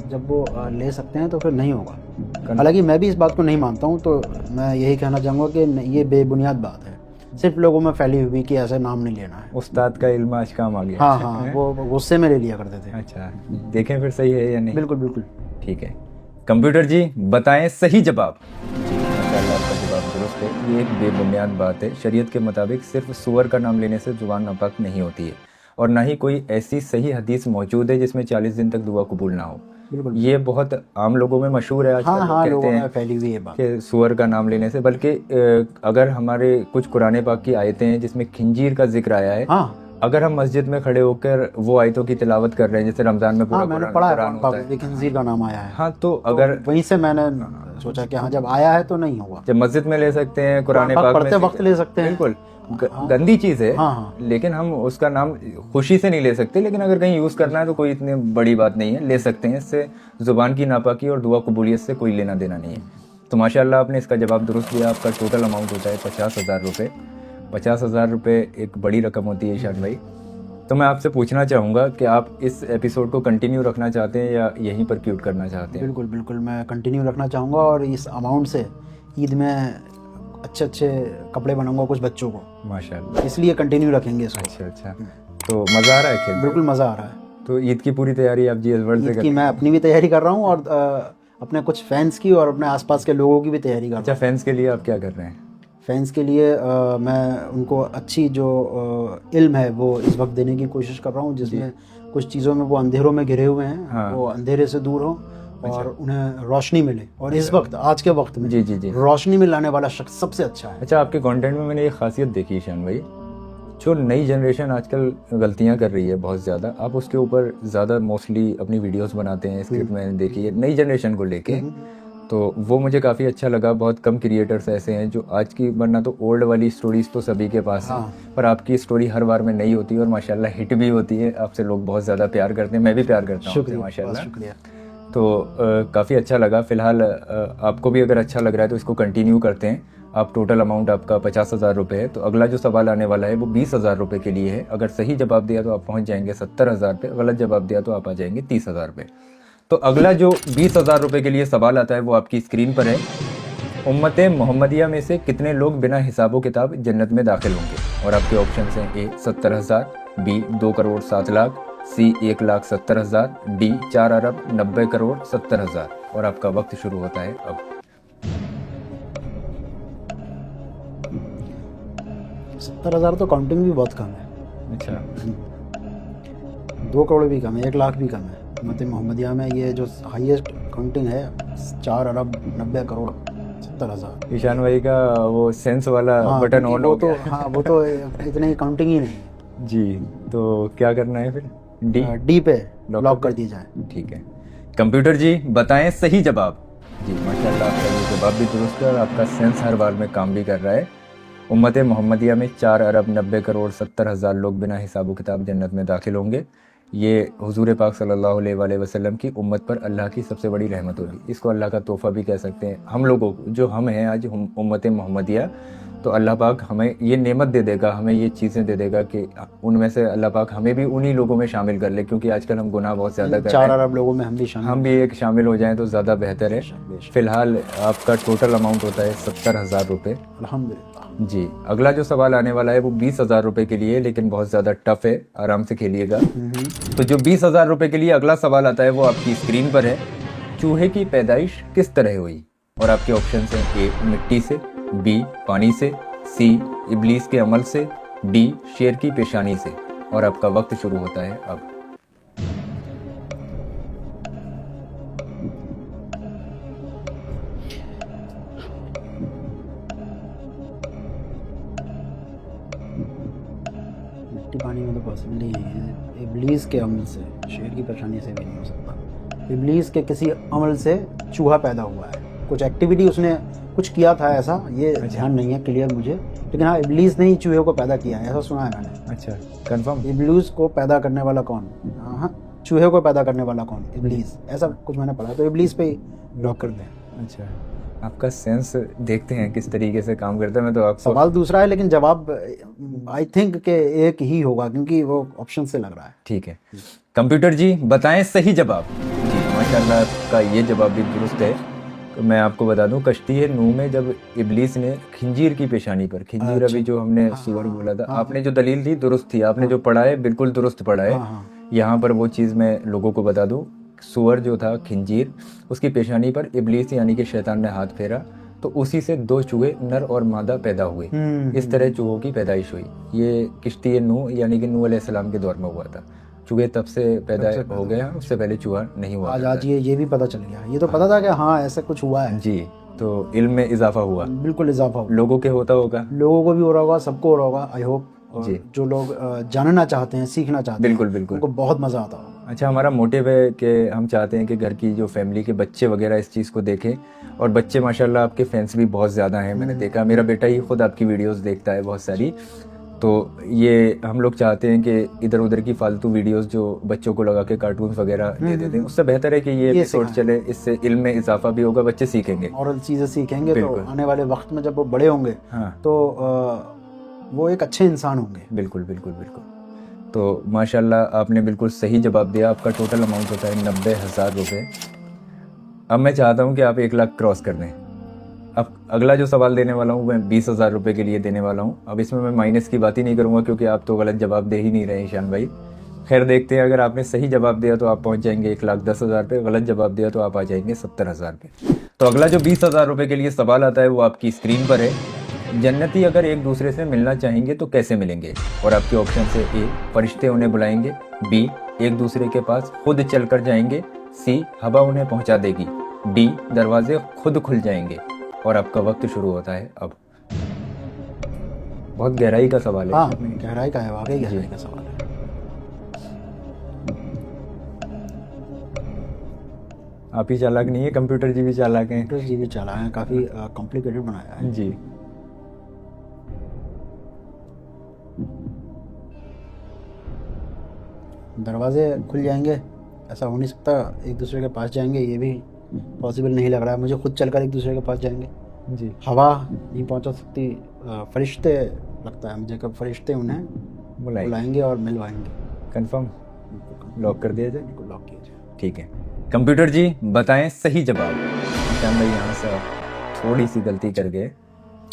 जब वो ले सकते हैं तो फिर नहीं होगा। हालांकि मैं भी इस बात को नहीं मानता हूँ, तो मैं यही कहना चाहूँगा कि ये बेबुनियाद बात है, सिर्फ लोगों में फैली हुई कि ऐसे नाम नहीं लेना है। उस्ताद का इल्म आज काम आ गया। हाँ, वो गुस्से में ले लिया करते थे। अच्छा, देखें फिर सही है या नहीं? बिल्कुल। ठीक है कंप्यूटर जी बताएं सही जवाब। माशाल्लाह आपका जवाब दुरुस्त है। ये एक बेबुनियाद बात है। शरीयत के मुताबिक सिर्फ सूअर का नाम लेने से जुबान नापाक नहीं होती है, और ना ही कोई ऐसी सही हदीस मौजूद है जिसमें 40 दिन तक दुआ कबूल ना हो। बिल्कुल। ये बहुत आम लोगों में मशहूर है आजकल। हाँ, कहते हैं फैली हुई है बात कि सूअर का नाम लेने से, बल्कि अगर हमारे कुछ कुरान पाक की आयतें हैं जिसमें खंजीर का जिक्र आया है। हाँ, अगर हम मस्जिद में खड़े होकर वो आयतों की तिलावत कर रहे हैं, जैसे रमजान में पूरा मैंने पढ़ा कुरान होता है, खंजीर का नाम आया है। हाँ, तो अगर वहीं से मैंने सोचा कि हाँ जब आया है तो नहीं होगा। जब मस्जिद में ले सकते हैं, कुरान पाक पढ़ते वक्त ले सकते हैं। बिल्कुल गंदी चीज है। हाँ। लेकिन हम उसका नाम खुशी से नहीं ले सकते, लेकिन अगर कहीं यूज करना है तो कोई इतनी बड़ी बात नहीं है, ले सकते हैं। इससे जुबान की नापाकी और दुआ कबूलियत से कोई लेना देना नहीं है। तो माशाल्लाह आपने इसका जवाब दुरुस्त दिया। आपका टोटल अमाउंट होता है 50,000 रुपये। 50,000 रुपये एक बड़ी रकम होती है ईशान भाई। तो मैं आपसे पूछना चाहूँगा कि आप इस एपिसोड को कंटिन्यू रखना चाहते हैं या यहीं पर क्यूट करना चाहते हैं? बिल्कुल मैं कंटिन्यू रखना चाहूँगा, और इस अमाउंट से ईद में अच्छे कपड़े बनाऊंगा कुछ बच्चों को माशाल्लाह, इसलिए कंटिन्यू रखेंगे इसको। अच्छा। तो मज़ा आ रहा है खेल? बिल्कुल मज़ा आ रहा है। तो ईद की पूरी तैयारी आप जीएस वर्ल्ड से की मैं अपनी भी तैयारी कर रहा हूँ, और अपने कुछ फैंस की और अपने आसपास के लोगों की भी तैयारी कर रहा हूँ। अच्छा, फैंस के लिए आप क्या कर रहे हैं? फैंस के लिए मैं उनको अच्छी जो इल्म है वो इस वक्त देने की कोशिश कर रहा हूँ, जिसमें कुछ चीज़ों में वो अंधेरों में घिरे हुए हैं। हाँ। वो अंधेरे से दूर हो और उन्हें रोशनी मिले, और इस वक्त आज के वक्त में जी रोशनी में लाने वाला शख्स सबसे अच्छा है। अच्छा, आपके कंटेंट में मैंने ये खासियत देखी ईशान भाई, जो नई जनरेशन आजकल गलतियां कर रही है बहुत ज़्यादा, आप उसके ऊपर ज़्यादा मोस्टली अपनी वीडियोस बनाते हैं। स्क्रिप्ट मैंने देखी है नई जनरेशन को लेके, तो वो मुझे काफ़ी अच्छा लगा। बहुत कम क्रिएटर्स ऐसे हैं जो आज की, वरना तो ओल्ड वाली स्टोरीज तो सभी के पास है, पर आपकी स्टोरी हर बार में नई होती है और माशाल्लाह हिट भी होती है। आपसे लोग बहुत ज़्यादा प्यार करते हैं, मैं भी प्यार करता हूँ माशाल्लाह। तो काफ़ी अच्छा लगा। फ़िलहाल आपको भी अगर अच्छा लग रहा है तो इसको कंटिन्यू करते हैं। आप टोटल अमाउंट आपका 50,000 रुपये है। तो अगला जो सवाल आने वाला है वो 20,000 रुपये के लिए है। अगर सही जवाब दिया तो आप पहुंच जाएंगे 70,000 पे, गलत जवाब दिया तो आप आ जाएंगे 30,000 पे। तो अगला जो 20,000 रुपये के लिए सवाल आता है वो आपकी स्क्रीन पर है। उम्मत मोहम्मदिया में से कितने लोग बिना हिसाबो किताब जन्नत में दाखिल होंगे? और आपके ऑप्शन हैं ए 70,000, बी 2 करोड़ 7 लाख, सी 1,70,000, डी 4 अरब 90 करोड़ 70,000। और आपका वक्त शुरू होता है अब। 70,000 तो काउंटिंग भी बहुत कम है। अच्छा, 2 करोड़ भी कम है, 1 लाख भी कम है। उम्मत मोहम्मदिया में ये जो हाईएस्ट काउंटिंग है 4 अरब 90 करोड़ 70,000। ईशान भाई का वो सेंस वाला बटन ऑन हो गया। हाँ, वो तो इतनी काउंटिंग ही नहीं है। जी, तो क्या करना है फिर? डी पे लॉक कर दी जाए। ठीक है। कंप्यूटर जी बताएं सही जवाब। जी माशाल्लाह, आपका ये जवाब भी दुरुस्त है और आपका सेंस हर बार में काम भी कर रहा है। उम्मत मोहम्मदिया में 4 अरब 90 करोड़ 70,000 लोग बिना हिसाब किताब जन्नत में दाखिल होंगे। ये हुजूर पाक सल्लल्लाहु अलैहि वसल्लम की उम्मत पर अल्लाह की सबसे बड़ी रहमत होगी। इसको अल्लाह का तोहफ़ा भी कह सकते हैं। हम लोगों को जो हम हैं आज उम्मत मोहम्मदिया, तो अल्लाह पाक हमें ये नेमत दे देगा, हमें ये चीज़ें दे देगा कि उनमें से अल्लाह पाक हमें भी उन्हीं लोगों में शामिल कर ले, क्योंकि आजकल हम गुनाह बहुत ज़्यादा कर रहे हैं। 4 अरब लोगों में हम भी एक शामिल हो जाएं तो ज़्यादा बेहतर है। फ़िलहाल आपका टोटल अमाउंट होता है 70,000 रुपये। अल्हम्दुलिल्लाह। जी, अगला जो सवाल आने वाला है वो 20,000 रुपये के लिए, लेकिन बहुत ज़्यादा टफ है, आराम से खेलिएगा। तो जो 20,000 रुपये के लिए अगला सवाल आता है वो आपकी स्क्रीन पर है। चूहे की पैदाइश किस तरह हुई? और आपके ऑप्शन हैं ए मिट्टी से, बी पानी से, सी इब्लीस के अमल से, डी शेर की पेशानी से। और आपका वक्त शुरू होता है अब। मिट्टी पानी में तो पॉसिबल ही नहीं है। इब्लीस के अमल से, शेर की परेशानी से भी नहीं हो सकता। इब्लीस के किसी अमल से चूहा पैदा हुआ है, कुछ एक्टिविटी उसने कुछ किया था ऐसा, ये ध्यान नहीं है क्लियर मुझे, लेकिन हाँ इब्लीस ने ही चूहे को पैदा किया है, ऐसा सुना है मैंने। अच्छा, कंफर्म? इब्लीस को पैदा करने वाला कौन? हाँ, चूहे को पैदा करने वाला कौन? इब्लीस, ऐसा कुछ मैंने पढ़ा, तो इब्लीस पे ही लॉक कर दें। अच्छा, आपका सेंस देखते हैं किस तरीके से काम करता है। मैं तो आपको सवाल दूसरा है लेकिन जवाब आई थिंक के एक ही होगा, क्योंकि वो ऑप्शन से लग रहा है। ठीक है। कंप्यूटर जी बताएं सही जवाब। जी माशाल्लाह, आपका ये जवाब भी दुरुस्त है। तो मैं आपको बता दूं, कश्ती है नूह में जब इब्लीस ने खिंजीर की पेशानी पर, खिंजीर अभी जो हमने सूअर बोला था, आपने जो दलील थी दुरुस्त थी, आपने जो पढ़ा है बिल्कुल दुरुस्त पढ़ा है। यहाँ पर वो चीज़ मैं लोगों को बता दूं, सूअर जो था खिंजीर, उसकी पेशानी पर इब्लीस यानी कि शैतान ने हाथ फेरा, तो उसी से 2 चूहे नर और मादा पैदा हुए। इस तरह चूहों की पैदाइश हुई। ये किश्ती नूह यानी कि नूह अलैहिस्सलाम के दौर में हुआ था। चूहे तब से पैदा हो गए हैं, उससे पहले चूहा नहीं हुआ। आज ये भी पता चल गया। ये तो पता था कि हाँ ऐसा कुछ हुआ है। जी, तो इल्म में इजाफा हुआ, बिल्कुल इजाफा हुआ। लोगों के होता होगा, लोगों को भी हो रहा होगा, सबको हो रहा होगा आई होप। जी, जो लोग जानना चाहते हैं, सीखना चाहते हैं, बिल्कुल बिल्कुल, उनको बहुत मजा आता होगा। अच्छा, हमारा मोटिव है कि हम चाहते हैं कि घर की जो फैमिली के बच्चे वगैरह इस चीज़ को देखें, और बच्चे माशाल्लाह आपके फैंस भी बहुत ज़्यादा हैं। मैंने देखा, मेरा बेटा ही खुद आपकी वीडियोस देखता है बहुत सारी। तो ये हम लोग चाहते हैं कि इधर उधर की फालतू वीडियोस जो बच्चों को लगा के कार्टून्स वगैरह दे देते हैं, उससे बेहतर है कि ये एपिसोड चले, इससे इल्म में इजाफा भी होगा, बच्चे सीखेंगे और चीज़ें सीखेंगे। तो आने वाले वक्त में जब वो बड़े होंगे तो वो एक अच्छे इंसान होंगे। बिल्कुल बिल्कुल बिल्कुल। तो माशाल्लाह आपने बिल्कुल सही जवाब दिया। आपका टोटल अमाउंट होता है 90,000 रुपये। अब मैं चाहता हूँ कि आप 1 लाख क्रॉस कर दें। अब अगला जो सवाल देने वाला हूँ मैं 20,000 रुपये के लिए देने वाला हूँ। अब इसमें मैं माइनस की बात ही नहीं करूँगा, क्योंकि आप तो गलत जवाब दे ही नहीं रहे ईशान भाई। खैर देखते हैं, अगर आपने सही जवाब दिया तो आप पहुँच जाएंगे 1,10,000 पे, गलत जवाब दिया तो आप आ जाएंगे 70,000 पे। तो अगला जो 20,000 रुपये के लिए सवाल आता है वो आपकी स्क्रीन पर है। जन्नती अगर एक दूसरे से मिलना चाहेंगे तो कैसे मिलेंगे? और आपके ऑप्शन है ए फरिश्ते उन्हें बुलाएंगे, बी एक दूसरे के पास खुद चल कर जाएंगे, सी हवा उन्हें पहुंचा देगी, डी दरवाजे खुद खुल जाएंगे। और आपका वक्त शुरू होता है अब। बहुत गहराई का सवाल है। हाँ, गहराई का है, वाकई गहराई का सवाल है। आप ही चालाक नहीं है, कंप्यूटर जी भी चालाक हैं। कंप्यूटर जी भी चालाक हैं, काफ़ी कॉम्प्लिकेटेड बनाया है। जी, दरवाजे खुल जाएंगे, ऐसा हो नहीं सकता। एक दूसरे के पास जाएंगे ये भी पॉसिबल नहीं लग रहा है मुझे। खुद चलकर एक दूसरे के पास जाएंगे। जी हवा नहीं पहुंचा सकती। फरिश्ते लगता है मुझे, कब फरिश्ते उन्हें बुलाएंगे। बुलाएंगे और मिलवाएंगे। कंफर्म लॉक कर दिया जाए? बिल्कुल लॉक किया जाए। ठीक है, कंप्यूटर जी बताएं सही जवाब। ईशान भाई यहाँ से थोड़ी सी गलती कर गए।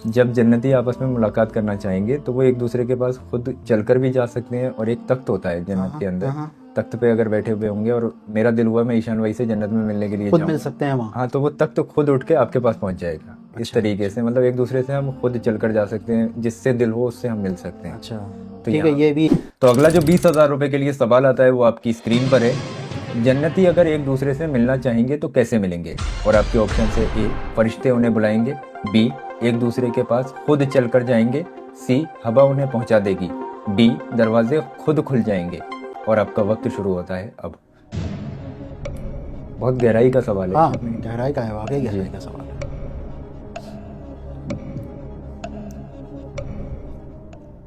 जब जन्नती आपस में मुलाकात करना चाहेंगे तो वो एक दूसरे के पास खुद चलकर भी जा सकते हैं, और एक तख्त होता है जन्नत के अंदर, तख्त पे अगर बैठे हुए होंगे और मेरा दिल हुआ मैं ईशान भाई से जन्नत में मिलने के लिए खुद जाऊं, मिल सकते हैं वहाँ। हाँ, तो वो तख्त खुद उठ के आपके पास पहुंच जाएगा। इस तरीके से मतलब एक दूसरे से हम खुद चलकर जा सकते हैं, जिससे दिल हो उससे हम मिल सकते हैं। अच्छा तो ठीक है, ये भी तो अगला जो 20,000 रुपए के लिए सवाल आता है वो आपकी स्क्रीन पर है। जन्नती अगर एक दूसरे से मिलना चाहेंगे तो कैसे मिलेंगे? और आपके ऑप्शन है ए फरिश्ते उन्हें बुलाएंगे, बी एक दूसरे के पास खुद चलकर जाएंगे, सी हवा उन्हें पहुंचा देगी, डी दरवाजे खुद खुल जाएंगे। और आपका वक्त शुरू होता है अब। बहुत गहराई का सवाल है। हाँ गहराई का है, वाकई गहराई का सवाल है।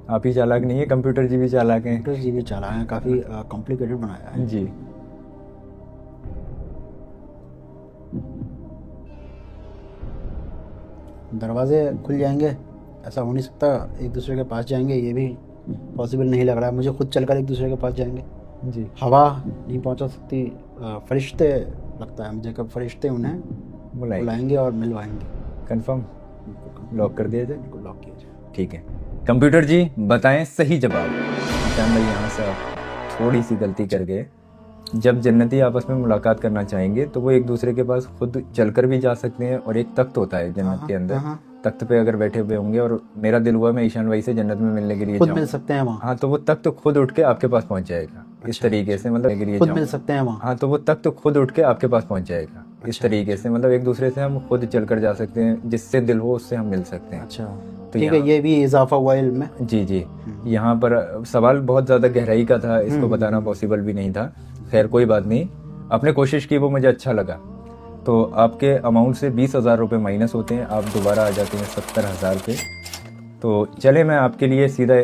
आप ही चालाक नहीं है, कंप्यूटर जी भी चालाक हैं। कंप्यूटर जी भी चला है, काफ़ी कॉम्प्लिकेटेड बनाया है। जी दरवाजे खुल जाएंगे, ऐसा हो नहीं सकता। एक दूसरे के पास जाएंगे ये भी पॉसिबल नहीं लग रहा है मुझे। खुद चलकर एक दूसरे के पास जाएंगे। जी हवा नहीं पहुंचा सकती। फरिश्ते लगता है मुझे, कब फरिश्ते उन्हें बुलाएंगे और मिलवाएंगे। कंफर्म लॉक कर दिया जाए? बिल्कुल लॉक किया जाए। ठीक है, कंप्यूटर जी बताएं सही जवाब। ईशान भाई यहाँ से थोड़ी सी गलती कर गए। जब जन्नती आपस में मुलाकात करना चाहेंगे तो वो एक दूसरे के पास खुद चलकर भी जा सकते हैं, और एक तख्त होता है जन्नत के अंदर, तख्त पे अगर बैठे हुए होंगे और मेरा दिल हुआ मैं ईशान भाई से जन्नत में मिलने के लिए खुद जाऊं, मिल सकते हैं वहाँ। हाँ, तो वो तख्त खुद उठ के आपके पास पहुंच जाएगा। इस तरीके से मतलब के लिए खुद मिल सकते हैं वहाँ। हाँ, तो वो तख्त खुद उठ के आपके पास पहुंच जाएगा। इस तरीके से मतलब एक दूसरे से हम खुद चलकर जा सकते हैं, जिससे दिल हो उससे हम मिल सकते हैं। अच्छा ठीक है, ये भी इजाफा हुआ इल्म में। जी जी, यहाँ पर सवाल बहुत ज़्यादा गहराई का था, इसको बताना पॉसिबल भी नहीं था। खैर कोई बात नहीं, आपने कोशिश की वो मुझे अच्छा लगा। तो आपके अमाउंट से 20,000 रुपये माइनस होते हैं, आप दोबारा आ जाते हैं 70,000 पे। तो चले मैं आपके लिए सीधा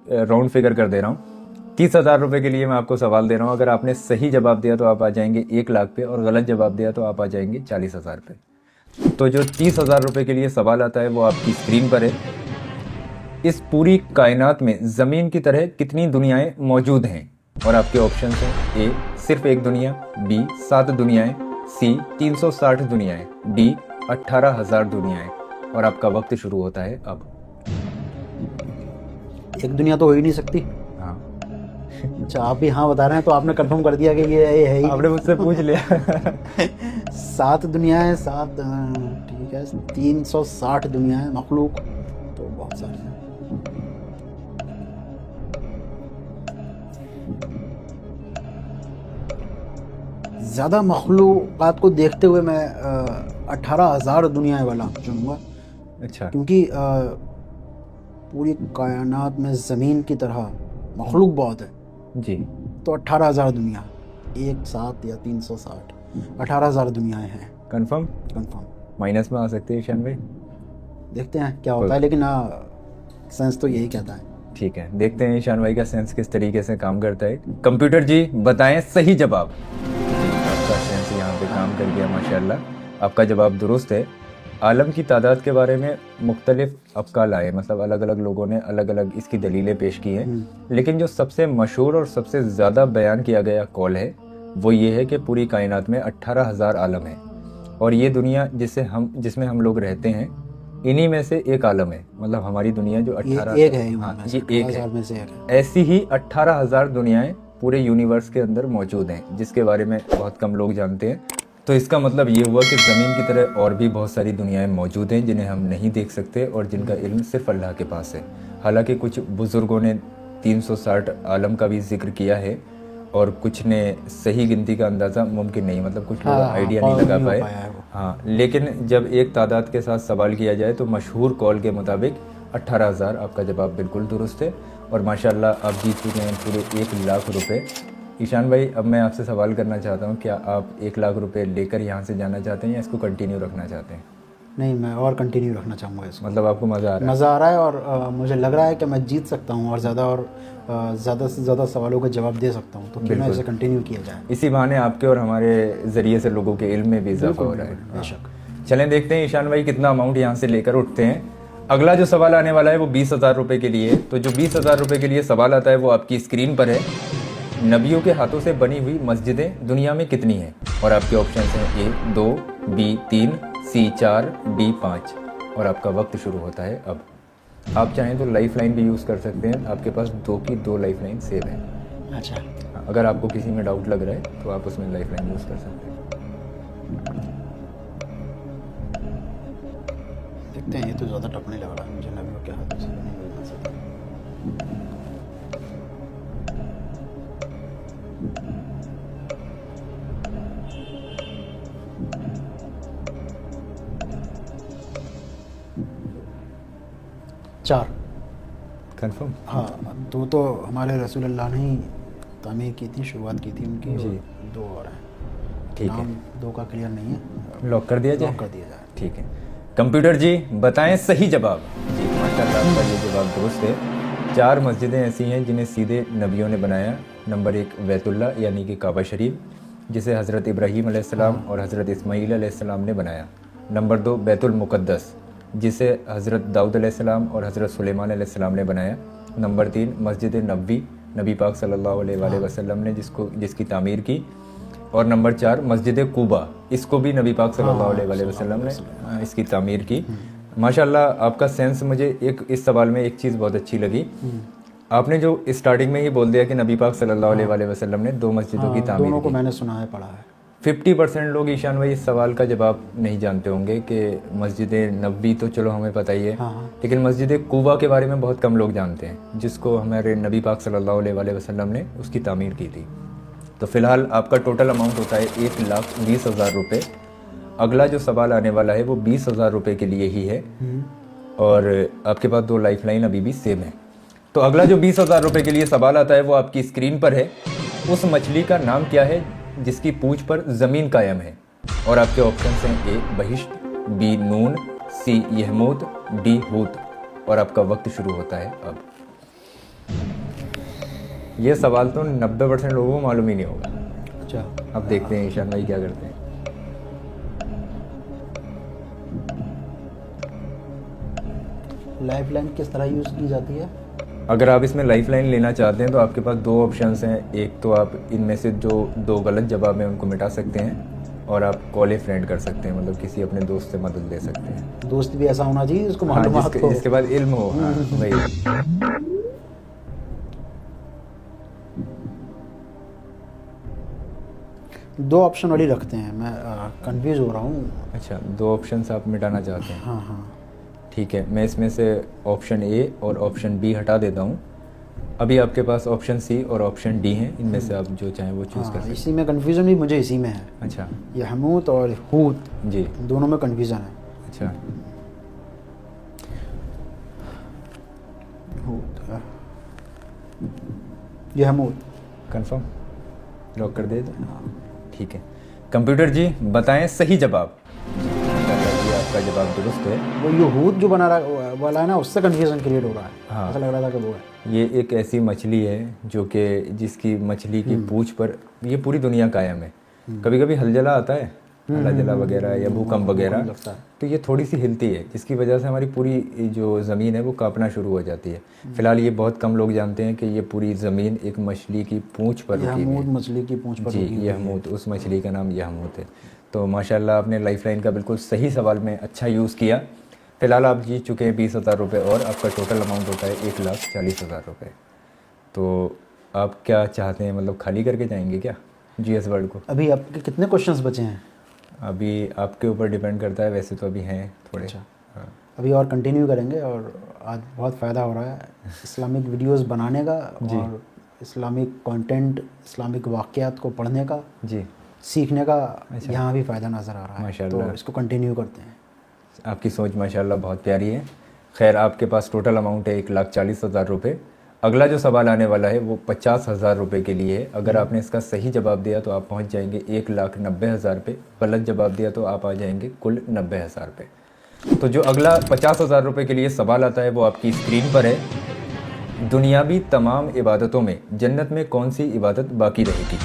राउंड फिगर कर दे रहा हूँ। 30,000 रुपये के लिए मैं आपको सवाल दे रहा हूँ। अगर आपने सही जवाब दिया तो आप आ जाएंगे 1 लाख पे, और गलत जवाब दिया तो आप आ जाएंगे 40,000 पे। तो जो 30,000 रुपये के लिए सवाल आता है वो आपकी स्क्रीन पर है। इस पूरी कायनात में ज़मीन की तरह कितनी दुनियाएं मौजूद हैं? और आपके ऑप्शन हैं ए सिर्फ एक दुनिया, बी 7 दुनियाएं, सी 360 दुनियाएं, डी 18,000 दुनियाएं। और आपका वक्त शुरू होता है अब। एक दुनिया तो हो ही नहीं सकती। हाँ, अच्छा आप भी हाँ बता रहे हैं, तो आपने कंफर्म कर दिया कि ये है ही। आपने मुझसे पूछ लिया। 7 दुनियाएं, 7 ठीक है, 360 दुनियाएं मखलूक तो बहुत सारे हैं। ज़्यादा मखलूक़ात को देखते हुए मैं 18,000 दुनियाएं वाला चुनूँगा। अच्छा, क्योंकि पूरी कायनात में ज़मीन की तरह मखलूक बहुत है। जी, तो 18,000 दुनिया, 1 7 या 360, 18,000 दुनियाएं हैं। कंफर्म कंफर्म माइनस में आ सकते हैं ईशान भाई। देखते हैं क्या होता है, लेकिन सेंस तो यही कहता है। ठीक है, देखते हैं ईशान भाई का सेंस किस तरीके से काम करता है। कंप्यूटर जी बताएं सही जवाब। आपका सेंस यहाँ पे काम कर गया माशाल्लाह। आपका जवाब दुरुस्त है। आलम की तादाद के बारे में मुख्तलिफ अफ़काल आए, मतलब अलग अलग लोगों ने अलग अलग इसकी दलीलें पेश की हैं, लेकिन जो सबसे मशहूर और सबसे ज़्यादा बयान किया गया कौल है वो ये है कि पूरी कायनात में 18,000 आलम हैं, और ये दुनिया जिसमें हम लोग रहते हैं इन्हीं में से एक आलम है। मतलब हमारी दुनिया जो 18 एक है, हाँ, ये एक 18,000 में से एक है। ऐसी ही 18,000 दुनियाएं पूरे यूनिवर्स के अंदर मौजूद हैं, जिसके बारे में बहुत कम लोग जानते हैं। तो इसका मतलब ये हुआ कि ज़मीन की तरह और भी बहुत सारी दुनियाएं मौजूद हैं जिन्हें हम नहीं देख सकते और जिनका इल्म सिर्फ अल्लाह के पास है। हालांकि कुछ बुज़ुर्गों ने 360 आलम का भी जिक्र किया है, और कुछ ने सही गिनती का अंदाज़ा मुमकिन नहीं, मतलब कुछ लोग आइडिया नहीं लगा पाए। हाँ, लेकिन जब एक तादाद के साथ सवाल किया जाए तो मशहूर कौल के मुताबिक 18,000 आपका जवाब बिल्कुल दुरुस्त है, और माशाल्लाह आप जीत चुके हैं पूरे 1 लाख रुपए। ईशान भाई, अब मैं आपसे सवाल करना चाहता हूँ, क्या आप 1 लाख रुपए लेकर यहाँ से जाना चाहते हैं या इसको कंटिन्यू रखना चाहते हैं? नहीं, मैं और कंटिन्यू रखना चाहूँगा इसको। मतलब आपको मज़ा आ रहा है? मज़ा आ रहा है और मुझे लग रहा है कि मैं जीत सकता हूँ और ज़्यादा से ज़्यादा सवालों के जवाब दे सकता हूँ, तो क्यों ना इसे कंटिन्यू किया जाए। इसी बहाने आपके और हमारे ज़रिए से लोगों के इल्म में भी इजाफा हो रहा है। बेशक। चलें देखते हैं ईशान भाई कितना अमाउंट यहाँ से लेकर उठते हैं। अगला जो सवाल आने वाला है वो 20,000 रुपये के लिए। तो जो 20,000 रुपये के लिए सवाल आता है वो आपकी स्क्रीन पर है। नबियों के हाथों से बनी हुई मस्जिदें दुनिया में कितनी हैं? और आपके ऑप्शन हैं A 2, B 3, C 4, D 5। और आपका वक्त शुरू होता है अब। आप चाहें तो लाइफ लाइन भी यूज़ कर सकते हैं, आपके पास 2 की 2 लाइफ लाइन सेव है। अच्छा, अगर आपको किसी में डाउट लग रहा है तो आप उसमें लाइफ लाइन यूज़ कर सकते हैं। देखते हैं, ये तो ज़्यादा टफ नहीं लग रहा है मुझे। नबियों के हाथों से बनी हुई मस्जिद। चार। कंफर्म? हाँ, 2 तो हमारे रसूल अल्लाह ने ही तामीर की थी, शुरुआत की थी उनकी। जी। 2 और हैं। ठीक है, नाम 2 का क्लियर नहीं है। लॉक कर दिया जाए? लॉक कर दिया जाए। ठीक है, कंप्यूटर जी बताएं सही जवाब। जी माशाल्लाह, आपका ये जवाब दुरुस्त है। 4 मस्जिदें ऐसी हैं जिन्हें सीधे नबियों ने बनाया। नंबर 1 बैतुल्ला यानी कि काबा शरीफ, जिसे हज़रत इब्राहीम अलैहिस्सलाम और हज़रत इस्माईल अलैहिस्सलाम ने बनाया। नंबर 2 बैतुल मुक़द्दस, जिसे हज़रत दाऊद अलैहिस्सलाम और हज़रत सुलेमान अलैहिस्सलाम ने बनाया। नंबर 3 मस्जिद नबवी, नबी पाक सल्लल्लाहु अलैहि वसल्लम ने जिसकी तामीर की। और नंबर 4 मस्जिद कुबा, इसको भी नबी पाक सल्लल्लाहु अलैहि वसल्लम ने इसकी तामीर की। माशाल्लाह, आपका सेंस मुझे इस सवाल में एक चीज़ बहुत अच्छी लगी। आपने जो स्टार्टिंग में ही बोल दिया कि नबी पाक सल्लल्लाहु अलैहि वसल्लम ने 2 मस्जिदों की तामीर दोनों को की। मैंने सुना है, पढ़ा है। 50% लोग ईशान भाई इस सवाल का जवाब नहीं जानते होंगे कि मस्जिद नबवी तो चलो हमें पता ही है, लेकिन मस्जिद कुबा के बारे में बहुत कम लोग जानते हैं, जिसको हमारे नबी पाक सल्लल्लाहु अलैहि वसल्लम ने उसकी तामीर की थी। तो फिलहाल आपका टोटल अमाउंट होता है 1,20,000 रुपये। अगला जो सवाल आने वाला है वो 20,000 रुपये के लिए ही है और आपके पास 2 लाइफ लाइन अभी भी सेम है। तो अगला जो 20,000 रुपये के लिए सवाल आता है वो आपकी स्क्रीन पर है। उस मछली का नाम क्या है जिसकी पूंछ पर ज़मीन कायम है? और आपके ऑप्शन हैं A बहिश्त, B Noon, C यहमूत, D हूत। और आपका वक्त शुरू होता है अब। ये सवाल तो 90% लोगों को मालूम ही नहीं होगा। अच्छा, अब देखते हैं ईशान भाई क्या करते हैं। लाइफ लाइन किस तरह यूज़ की जाती है? अगर आप इसमें लाइफ लाइन लेना चाहते हैं तो आपके पास 2 ऑप्शंस हैं। एक तो आप इनमें से जो 2 गलत जवाब हैं उनको मिटा सकते हैं और आप कॉल ए फ्रेंड कर सकते हैं, मतलब किसी अपने दोस्त से मदद ले सकते हैं। दोस्त भी ऐसा होना चाहिए जिसको हाँ, मालूमात हो। जिसके बाद इल्म हो। हाँ, वही। दो ऑप्शन वाली रखते हैं, मैं कंफ्यूज हो रहा हूँ। अच्छा, 2 ऑप्शंस आप मिटाना चाहते हैं? हाँ हाँ, ठीक है, मैं इसमें से ऑप्शन ए और ऑप्शन बी हटा देता हूँ। अभी आपके पास ऑप्शन सी और ऑप्शन डी हैं, इनमें से आप जो चाहें वो चूज़ कर सकते हैं। इसी में कंफ्यूजन भी मुझे इसी में है। अच्छा ये हमूत और हूत जी, दोनों में कंफ्यूजन है। अच्छा हूत, ये हमूत। कंफर्म लॉक कर दे तो? ठीक है, कंप्यूटर जी बताएं सही जवाब। ये आपका जवाब दुरुस्त है। वो ये हूत जो बना रहा वाला है ना, उससे कंफ्यूजन क्रिएट हो रहा है। हाँ। ऐसा लग रहा था कि वो है। ये एक ऐसी मछली है जो कि जिसकी मछली की पूंछ पर ये पूरी दुनिया कायम है। कभी कभी हलजला आता है, हलजला वगैरह या भूकंप वगैरह, लगता है। तो ये थोड़ी सी हिलती है, जिसकी वजह से हमारी पूरी जो ज़मीन है वो कांपना शुरू हो जाती है। फिलहाल ये बहुत कम लोग जानते हैं कि ये पूरी ज़मीन एक मछली की पूंछ पर रुकी हुई यहमूत है। मछली की पूंछ पर जी, रुकी हुई है। यहमूत, उस मछली का नाम यहमूत है। तो माशाल्लाह आपने लाइफ लाइन का बिल्कुल सही सवाल में अच्छा यूज़ किया। फिलहाल आप जीत चुके हैं 20,000 रुपये और आपका टोटल अमाउंट होता है 1,40,000 रुपये। तो आप क्या चाहते हैं, मतलब खाली करके जाएंगे क्या GS वर्ल्ड को? अभी आपके कितने क्वेश्चंस बचे हैं? अभी आपके ऊपर डिपेंड करता है, वैसे तो अभी हैं थोड़े। अच्छा। हाँ। अभी और कंटिन्यू करेंगे और आज बहुत फ़ायदा हो रहा है इस्लामिक वीडियोस बनाने का और इस्लामिक कंटेंट, इस्लामिक वाक़यात को पढ़ने का, जी, सीखने का। यहाँ भी फ़ायदा नज़र आ रहा है, माशाल्लाह। तो इसको कंटिन्यू करते हैं। आपकी सोच माशाल्लाह बहुत प्यारी है। खैर, आपके पास टोटल अमाउंट है 1,40,000 रुपये। अगला जो सवाल आने वाला है वो 50,000 रुपये के लिए है। अगर आपने इसका सही जवाब दिया तो आप पहुंच जाएंगे 1,90,000 पे। गलत जवाब दिया तो आप आ जाएंगे कुल 90,000 पे। तो जो अगला 50,000 रुपये के लिए सवाल आता है वो आपकी स्क्रीन पर है। दुनियावी तमाम इबादतों में जन्नत में कौन सी इबादत बाकी रहेगी?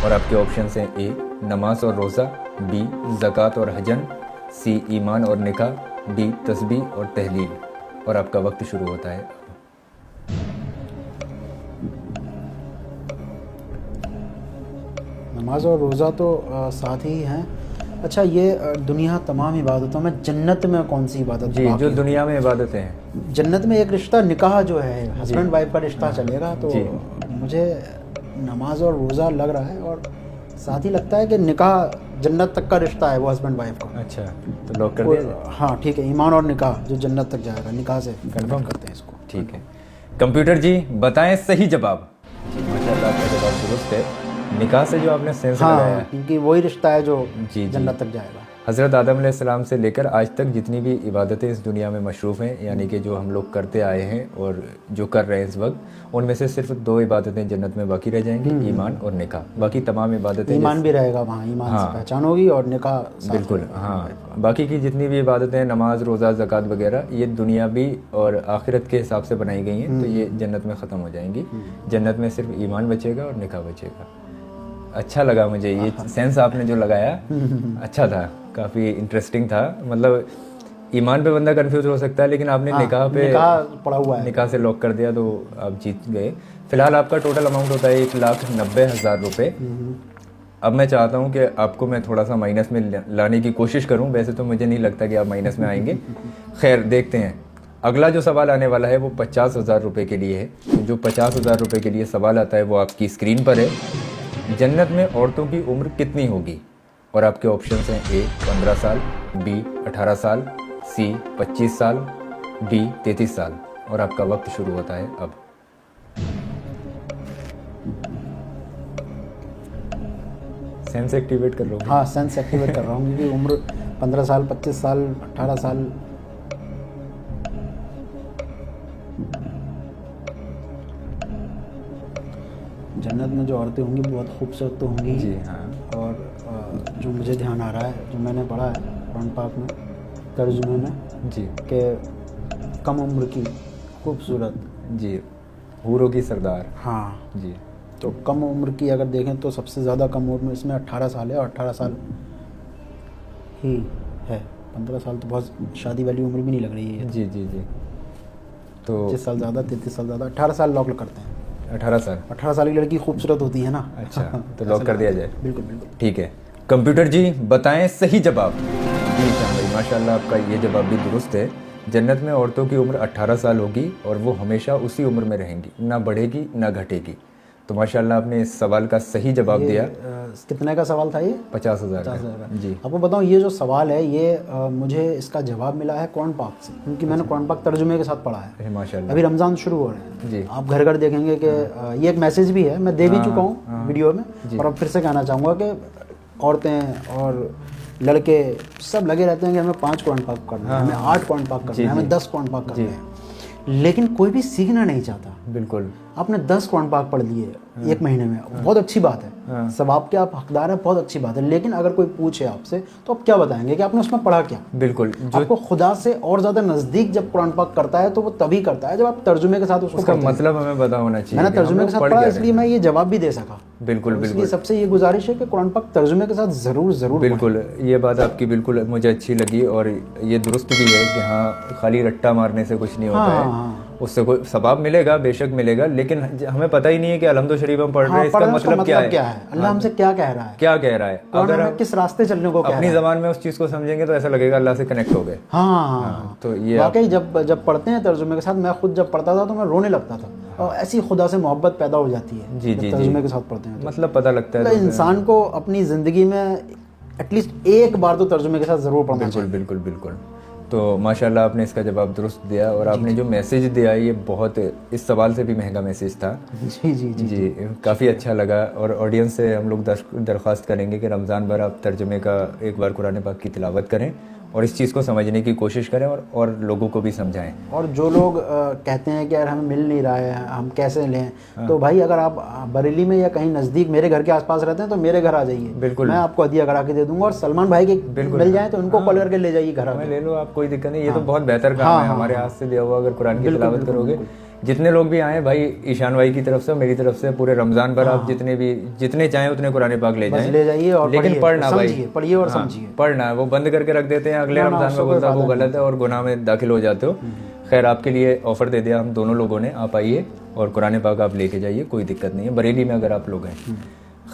और आपके ऑप्शन हैं ए नमाज और रोज़ा, बी ज़कात और हजन, सी ईमान और निकाह, डी तस्बीह और तहलील। और आपका वक्त शुरू होता है। नमाज और रोज़ा तो साथ ही हैं। अच्छा, ये दुनिया तमाम इबादतों में जन्नत में कौन सी इबादत जी, बाकी जो है? दुनिया में इबादतें हैं। जन्नत में एक रिश्ता निकाह जो है, हस्बैंड वाइफ का रिश्ता चलेगा, तो जी। मुझे नमाज और रोज़ा लग रहा है, और साथ ही लगता है कि निकाह जन्नत तक का रिश्ता है वो हस्बैंड वाइफ का। अच्छा, तो लॉक कर दिया जाए? हाँ ठीक है, ईमान और निकाह जो जन्नत तक जाएगा, निकाह से कंफर्म करते हैं इसको। ठीक है। कंप्यूटर जी बताएं सही जवाब। जी माशाल्लाह, आपका जवाब दुरुस्त है। निकाह से जो आपने सेंस लगाया हाँ, क्योंकि वही रिश्ता है जो जी। जन्नत तक जाएगा। हज़रत आदम अलैहिस्सलाम से लेकर आज तक जितनी भी इबादतें इस दुनिया में मशरूफ़ हैं, यानी कि जो हम लोग करते आए हैं और जो कर रहे हैं इस वक्त, उनमें से सिर्फ 2 इबादतें जन्नत में बाकी रह जाएंगी, ईमान और निकाह। बाकी तमाम इबादतें ईमान भी रहेगा वहाँ, ईमान से पहचान होगी, और निकाह साथ बिल्कुल रहेगा। हाँ। बाकी की जितनी भी इबादतें नमाज रोज़ा ज़कात वगैरह, ये दुनियावी और आखिरत के हिसाब से बनाई गई हैं, तो ये जन्नत में ख़त्म हो जाएंगी। जन्नत में सिर्फ ईमान बचेगा और निकाह बचेगा। अच्छा लगा मुझे ये सेंस आपने जो लगाया, अच्छा था, काफ़ी इंटरेस्टिंग था। मतलब ईमान पे बंदा कंफ्यूज हो सकता है, लेकिन आपने निकाह पे पड़ा हुआ है, निकाह से लॉक कर दिया, तो आप जीत गए। फिलहाल आपका टोटल अमाउंट होता है 1,90,000 रुपये। अब मैं चाहता हूं कि आपको मैं थोड़ा सा माइनस में लाने की कोशिश करूं। वैसे तो मुझे नहीं लगता कि आप माइनस में आएंगे। खैर देखते हैं। अगला जो सवाल आने वाला है वो 50,000 रुपये के लिए है। जो 50,000 रुपये के लिए सवाल आता है वो आपकी स्क्रीन पर है। जन्नत में औरतों की उम्र कितनी होगी? और आपके ऑप्शंस हैं ए 15 साल, बी 18 साल, सी 25 साल, डी 33 साल। और आपका वक्त शुरू होता है अब। सेंस एक्टिवेट कर लो। हाँ, सेंस एक्टिवेट कर रहा हूँ, क्योंकि उम्र 15 साल, 25 साल, 18 साल। जन्नत में जो औरतें होंगी बहुत खूबसूरत तो होंगी जी हाँ। और जो मुझे ध्यान आ रहा है, जो मैंने पढ़ा है कुरान पाक में तर्जुमे में, जी कि कम उम्र की खूबसूरत, जी हूरों की सरदार। हाँ जी। तो कम उम्र की अगर देखें तो सबसे ज़्यादा कम उम्र इसमें 18 साल है, और 18 साल ही है। 15 साल तो बहुत शादी वाली उम्र भी नहीं लग रही है। जी जी जी। तो 25 साल ज़्यादा, 33 साल ज़्यादा, 18 साल लॉक करते हैं। 18 साल। 18 साल की लड़की खूबसूरत होती है ना। अच्छा, तो लॉक कर दिया जाए। बिल्कुल बिल्कुल। ठीक है। कंप्यूटर जी बताएं सही जवाब। जी श्याम भाई, माशाल्लाह आपका ये जवाब भी दुरुस्त है। जन्नत में औरतों की उम्र 18 साल होगी और वो हमेशा उसी उम्र में रहेंगी, ना बढ़ेगी ना घटेगी। तो माशाल्लाह आपने इस सवाल का सही जवाब दिया। कितने का सवाल था ये? 50,000 50,000 का। जी। आपको बताऊं, ये जो सवाल है ये मुझे इसका जवाब मिला है कुरान पाक से, क्योंकि मैंने कुरान पाक तर्जुमे के साथ पढ़ा है। माशाल्लाह। अभी रमज़ान शुरू हो रहे हैं जी। आप घर घर देखेंगे कि ये एक मैसेज भी है, मैं दे भी चुका हूँ वीडियो में, और अब फिर से कहना चाहूँगा कि औरतें और लड़के सब लगे रहते हैं कि हमें 5 कुरान पाक करना है, हमें 8 कुरान पाक करना है, हमें 10 कुरान पाक करना है, लेकिन कोई भी सीखना नहीं चाहता। बिल्कुल। आपने 10 कुरान पाक पढ़ लिए एक महीने में, बहुत अच्छी बात है, सवाब के आप हकदार हैं, बहुत अच्छी बात है। लेकिन अगर कोई पूछे आपसे तो आप क्या बताएंगे कि आपने उसमें पढ़ा क्या? बिल्कुल। आपको खुदा से और ज़्यादा नज़दीक जब कुरान पाक करता है तो वो तभी करता है जब आप तर्जुमे के साथ उसको उसका पढ़ते हैं। मतलब हमें पता होना चाहिए। मैंने तर्जुमे के साथ पढ़ा, इसलिए मैं ये जवाब भी दे सका। बिल्कुल इसलिए बिल्कुल सबसे ये गुजारिश है कि कुरान पाक तर्जुमे के साथ ज़रूर ज़रूर बिल्कुल। ये बात आपकी बिल्कुल मुझे अच्छी लगी और ये दुरुस्त भी है कि हाँ, खाली रट्टा मारने से कुछ नहीं होता है। उससे कोई सवाब मिलेगा, बेशक मिलेगा, लेकिन हमें पता ही नहीं है कि अलहम्दो शरीफ हम पढ़ रहे हैं, इसका मतलब क्या है, अल्लाह हमसे क्या कह रहा है, क्या कह रहा है। अगर हम किस रास्ते चलने को अपनी ज़बान में उस चीज़ को समझेंगे तो ऐसा लगेगा अल्लाह से कनेक्ट हो गए। हाँ, तो ये वाकई जब पढ़ते हैं तर्जुमे के साथ, मैं खुद जब पढ़ता था तो मैं रोने लगता था, और ऐसी खुदा से मोहब्बत पैदा हो जाती है जी जी तर्जुमे के साथ पढ़ते हैं। मतलब पता लगता है इंसान को अपनी ज़िंदगी में एटलीस्ट एक बार तो तर्जुमे के साथ ज़रूर पढ़ना चाहिए। बिल्कुल बिल्कुल बिल्कुल। तो माशाल्लाह आपने इसका जवाब दुरुस्त दिया, और आपने जो मैसेज दिया ये बहुत इस सवाल से भी महंगा मैसेज था। जी जी जी जी, काफ़ी अच्छा लगा। और ऑडियंस से हम लोग दरख्वास्त करेंगे कि रमज़ान भर आप तर्जुमे का एक बार कुरान पाक की तिलावत करें और इस चीज़ को समझने की कोशिश करें और लोगों को भी समझाएं। और जो लोग कहते हैं कि यार हमें मिल नहीं रहा है, हम कैसे लें, तो भाई अगर आप बरेली में या कहीं नज़दीक मेरे घर के आसपास रहते हैं तो मेरे घर आ जाइए, बिल्कुल, मैं आपको हदिया करा के दे दूंगा। और सलमान भाई के मिल जाए तो उनको कॉल करके ले जाइए घर, ले लो आप, कोई दिक्कत नहीं। ये तो बहुत बेहतर काम है, हमारे हाथ से दिया हुआ। अगर कुरान की तिलावत करोगे, जितने लोग भी आए भाई, ईशान भाई की तरफ से, मेरी तरफ से, पूरे रमज़ान पर आप जितने चाहें उतने कुरान पाक ले जाइए, और लेकिन पढ़ना भाई, पढ़िए और समझिए। पढ़ना, वो बंद करके रख देते हैं, अगले रमज़ान में बोलता वो गलत है और गुनाह में दाखिल हो जाते हो। खैर, आपके लिए ऑफ़र दे दिया हम दोनों लोगों ने, आप आइए और कुरान पाक आप लेके जाइए, कोई दिक्कत नहीं है, बरेली में अगर आप लोग हैं।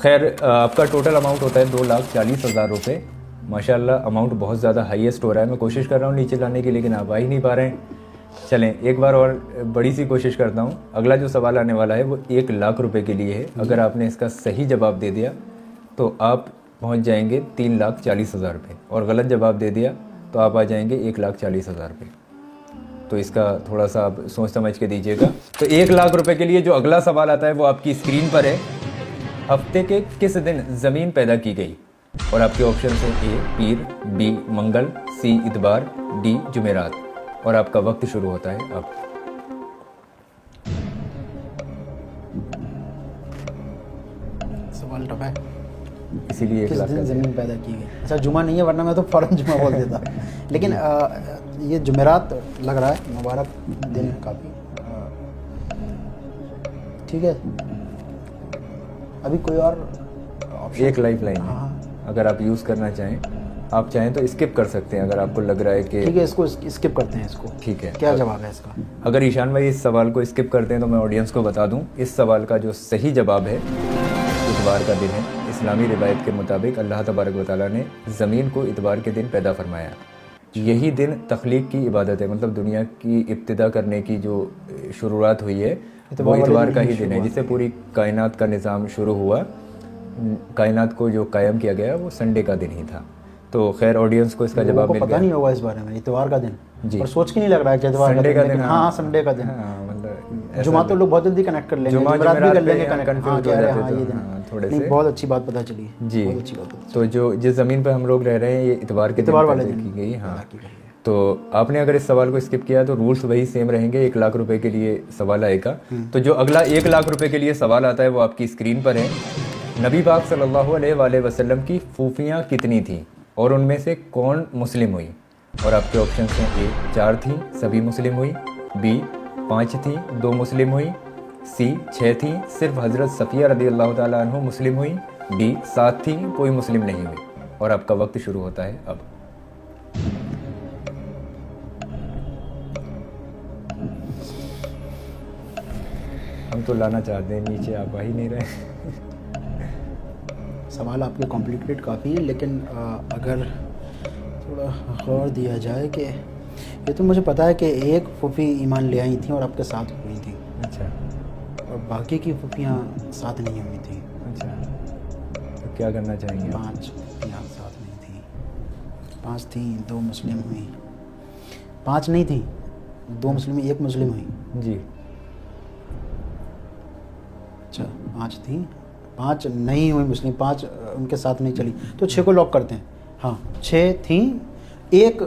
खैर, आपका टोटल अमाउंट होता है 2,40,000 रुपये। माशाल्लाह अमाउंट बहुत ज़्यादा हाईएस्ट हो रहा है। मैं कोशिश कर रहा हूँ नीचे लाने की, लेकिन आप आ ही नहीं पा रहे हैं। चलें, एक बार और बड़ी सी कोशिश करता हूँ। अगला जो सवाल आने वाला है वो 1,00,000 रुपये के लिए है। अगर आपने इसका सही जवाब दे दिया तो आप पहुँच जाएंगे 3,40,000 रुपये, और गलत जवाब दे दिया तो आप आ जाएंगे 1,40,000 रुपये। तो इसका थोड़ा सा आप सोच समझ के दीजिएगा। तो 1,00,000 रुपये के लिए जो अगला सवाल आता है वो आपकी स्क्रीन पर है। हफ्ते के किस दिन ज़मीन पैदा की गई? और आपके ऑप्शन है ए पीर, बी मंगल, सी इतवार, डी जुमेरात। और आपका वक्त शुरू होता है अब। सवाल टफ है, इसीलिए किस दिन ज़मीन पैदा की गई। अच्छा, जुमा नहीं है, वरना मैं तो फ़ौरन जुमा बोल देता। लेकिन ये जुमेरात लग रहा है, मुबारक दिन है काफ़ी। ठीक है, अभी कोई और एक लाइफ लाइन है, अगर आप यूज़ करना चाहें, आप चाहें तो स्किप कर सकते हैं अगर आपको लग रहा है कि ठीक है, इसको स्किप करते हैं इसको। ठीक है, क्या जवाब है इसका? अगर ईशान भाई इस सवाल को स्किप करते हैं तो मैं ऑडियंस को बता दूं, इस सवाल का जो सही जवाब है इतवार का दिन है। इस्लामी रिवायत के मुताबिक अल्लाह तबारक व तआला ने ज़मीन को इतवार के दिन पैदा फरमाया। यही दिन तख्लीक की इबादत है, मतलब दुनिया की इब्तिदा करने की जो शुरुआत हुई है वो इतवार का ही दिन है, जिससे पूरी कायनात का निज़ाम शुरू हुआ। कायनात को जो कायम किया गया वो संडे का दिन ही था। तो खैर, ऑडियंस को इसका जवाब मिल गया। पता नहीं होगा इस बारे में, इतवार का दिन जी, और सोच के नहीं लग रहा है कि इतवार संडे का दिन। हाँ, संडे का दिन। मतलब जुमा तो लोग बहुत जल्दी कनेक्ट कर लेंगे, जुमेरात भी कर लेंगे कनेक्ट। हाँ, ये दिन थोड़े से बहुत अच्छी बात पता चली जी। तो जो जिस ज़मीन पर हम लोग रह रहे हैं ये इतवार वाले दिन की गई। हाँ, तो आपने अगर इस सवाल को स्किप किया तो रूल्स वही सेम रहेंगे। 1,00,000 रुपए के लिए सवाल आएगा। तो जो अगला 1,00,000 रुपए के लिए सवाल आता है वो आपकी स्क्रीन पर है। नबी पाक सल्लल्लाहु अलैहि वसल्लम की फूफियाँ कितनी थीं और उनमें से कौन मुस्लिम हुई? और आपके ऑप्शन हैं ए 4 थीं, सभी मुस्लिम हुई, बी 5 थीं, 2 मुस्लिम हुई, सी 6 थीं, सिर्फ हज़रत सफ़िया रज़ियल्लाहु ताला अन्हु मुस्लिम हुई, डी 7 थीं, कोई मुस्लिम नहीं हुई। और आपका वक्त शुरू होता है अब। हम तो लाना चाहते हैं, नीचे आप आ ही नहीं रहे। सवाल आपके कॉम्प्लिकेटेड काफ़ी है, लेकिन अगर थोड़ा गौर दिया जाए कि ये तो मुझे पता है कि एक फूफी ईमान ले आई थी और आपके साथ हुई थी। अच्छा, और बाकी की फूफियाँ साथ नहीं हुई थी। अच्छा, तो क्या करना चाहेंगे? 5 फूफियाँ साथ नहीं थी, 5 थी, 2 मुस्लिम हुई। 5 नहीं थी, 2 मुस्लिम, 1 मुस्लिम हुई जी। अच्छा, 5 थी, 5 नहीं हुई मुस्लिम, 5 उनके साथ नहीं चली, तो 6 को लॉक करते हैं। हाँ, 6 थी, 1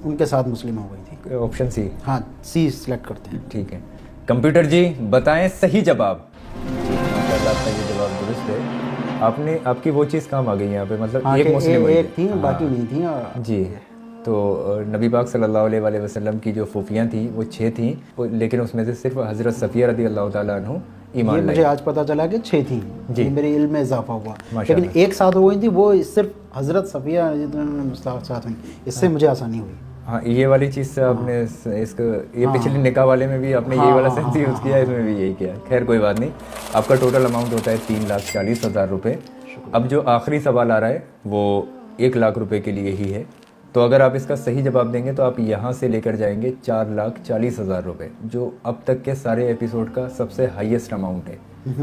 उनके साथ मुस्लिम हो गई थी। Option C. हाँ, सी सिलेक्ट करते हैं। ठीक है, कंप्यूटर जी बताएं सही जवाब। माशाल्लाह आपका ये जवाब दुरुस्त है। आपने आपकी वो चीज़ काम आ गई यहाँ पे, मतलब हाँ, एक मुस्लिम एक थी, बाकी नहीं थी। जी। तो नबी पाक सल्लल्लाहु अलैहि वसल्लम की जो फूफियाँ थी वो 6 थी, लेकिन उसमें से सिर्फ हज़रत सफ़िया रज़ियल्लाहु ताला अन्हु ईमान लाई। मुझे आज पता चला कि 6 थी जी, मेरे इल्म में इजाफा हुआ। लेकिन एक साथ हो गई थी, वो सिर्फ हज़रत सफ़िया साथ हुई, इससे मुझे आसानी हुई। हाँ, ये वाली चीज़ से आपने इसको ये पिछले निकाह वाले में भी आपने यही वाला सेंस यूज़ किया, इसमें भी यही किया। खैर कोई बात नहीं, आपका टोटल अमाउंट होता है 3,40,000 रुपये। अब जो आखिरी सवाल आ रहा है वो 1,00,000 रुपये के लिए ही है। तो अगर आप इसका सही जवाब देंगे तो आप यहाँ से लेकर जाएंगे 4,40,000 रुपये, जो अब तक के सारे एपिसोड का सबसे हाईएस्ट अमाउंट है।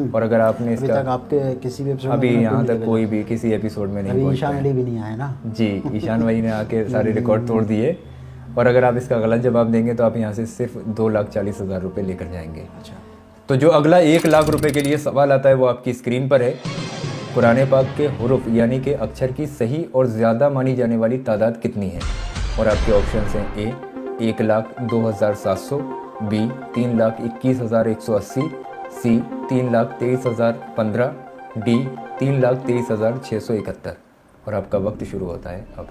और अगर आपने इसका तक आपके किसी भी एपिसोड अभी यहाँ तक कोई भी किसी एपिसोड में नहीं पहुँचा, ईशान अली भी नहीं आए ना जी, ईशान भाई ने आके सारे रिकॉर्ड तोड़ दिए। और अगर आप इसका गलत जवाब देंगे तो आप यहाँ से सिर्फ 2,40,000 रुपये लेकर जाएंगे। अच्छा, तो जो अगला 1,00,000 रुपये के लिए सवाल आता है वो आपकी स्क्रीन पर है। कुरान पाक के हुरूफ यानी कि अक्षर की सही और ज़्यादा मानी जाने वाली तादाद कितनी है? और आपके ऑप्शन हैं ए 1,02,700, बी 3,21,180, सी 3,23,015, डी 3,23,671। और आपका वक्त शुरू होता है अब।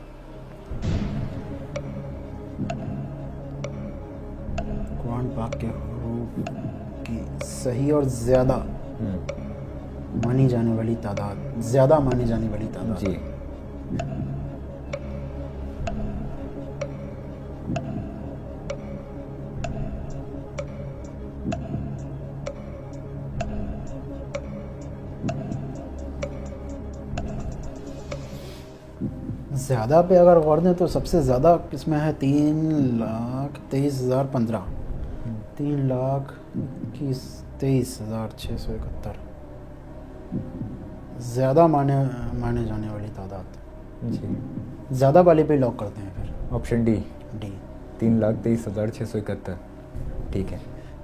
कुरान पाक के हरूफ की सही और ज़्यादा मानी जाने वाली तादाद, ज़्यादा मानी जाने वाली तादाद जी। ज़्यादा पे अगर गौर दें तो सबसे ज़्यादा किसमें है 3,23,015, 3,23,671। ज़्यादा माने जाने वाली तादाद जी। ज़्यादा वाले पे लॉक करते हैं फिर। Option D D 3,23,671। ठीक है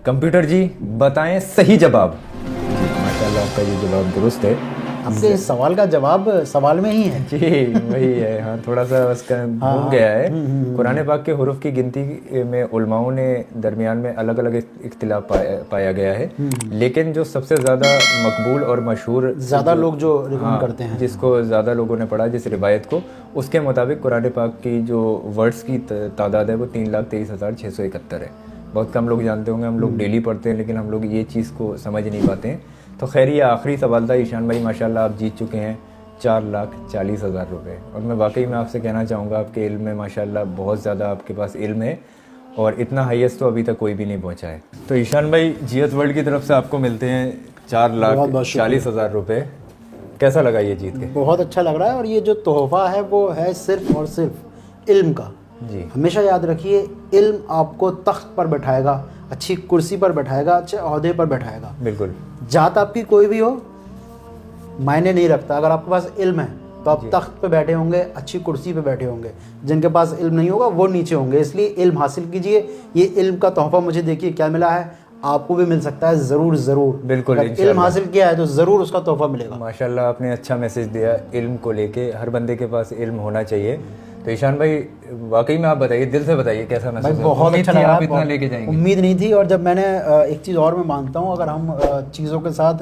कंप्यूटर जी बताएं सही जवाब। माशाल्लाह आपका ये जवाब दुरुस्त है। आपके इस सवाल का जवाब सवाल में ही है। जी वही है। हाँ थोड़ा सा उसका घूम गया है। कुरान पाक के हुरूफ की गिनती में उलमाओं ने दरमियान में अलग अलग इख्तिलाफ पाया गया है, लेकिन जो सबसे ज़्यादा मकबूल और मशहूर ज़्यादा लोग जो रिकमेंड करते हैं, जिसको ज़्यादा लोगों ने पढ़ा जिस रिवायत को, उसके मुताबिक कुरान पाक की जो वर्ड्स की तादाद है वो 3,23,671 है। बहुत कम लोग जानते होंगे, हम लोग डेली पढ़ते हैं लेकिन हम लोग ये चीज़ को समझ नहीं पाते हैं। तो खैर ये आखिरी सवाल था। ईशान भाई माशाल्लाह आप जीत चुके हैं 4,40,000 रुपये। और मैं वाकई में आपसे कहना चाहूँगा आपके इल्म में माशाल्लाह बहुत ज़्यादा आपके पास इल्म है और इतना हाईएस्ट तो अभी तक कोई भी नहीं पहुँचा है। तो ईशान भाई जीएस वर्ल्ड की तरफ से आपको मिलते हैं 4,40,000 रुपये। कैसा लगा ये जीत के? बहुत अच्छा लग रहा है। और ये जो तोहफा है वो है सिर्फ और सिर्फ इल्म का। जी हमेशा याद रखिए इल्म आपको तख्त पर बैठाएगा, अच्छी कुर्सी पर बैठाएगा, अच्छे ओहदे पर बैठाएगा। बिल्कुल। जात आपकी कोई भी हो मायने नहीं रखता। अगर आपके पास इल्म है तो आप तख्त पे बैठे होंगे, अच्छी कुर्सी पे बैठे होंगे। जिनके पास इल्म नहीं होगा वो नीचे होंगे। इसलिए इल्म हासिल कीजिए। ये इल्म का तोहफा मुझे देखिए क्या मिला है, आपको भी मिल सकता है। ज़रूर ज़रूर बिल्कुल। इल्म हासिल किया है तो ज़रूर उसका तोहफा मिलेगा। माशाल्लाह आपने अच्छा मैसेज दिया। इल्म को लेके हर बंदे के पास इल्म होना चाहिए। तो ईशान भाई वाकई में आप बताइए, दिल से बताइए कैसा महसूस भाई बहुत अच्छा लगा। आप इतना लेके जाएंगे? उम्मीद नहीं थी। और जब मैंने एक चीज़ और मैं मानता हूँ, अगर हम चीज़ों के साथ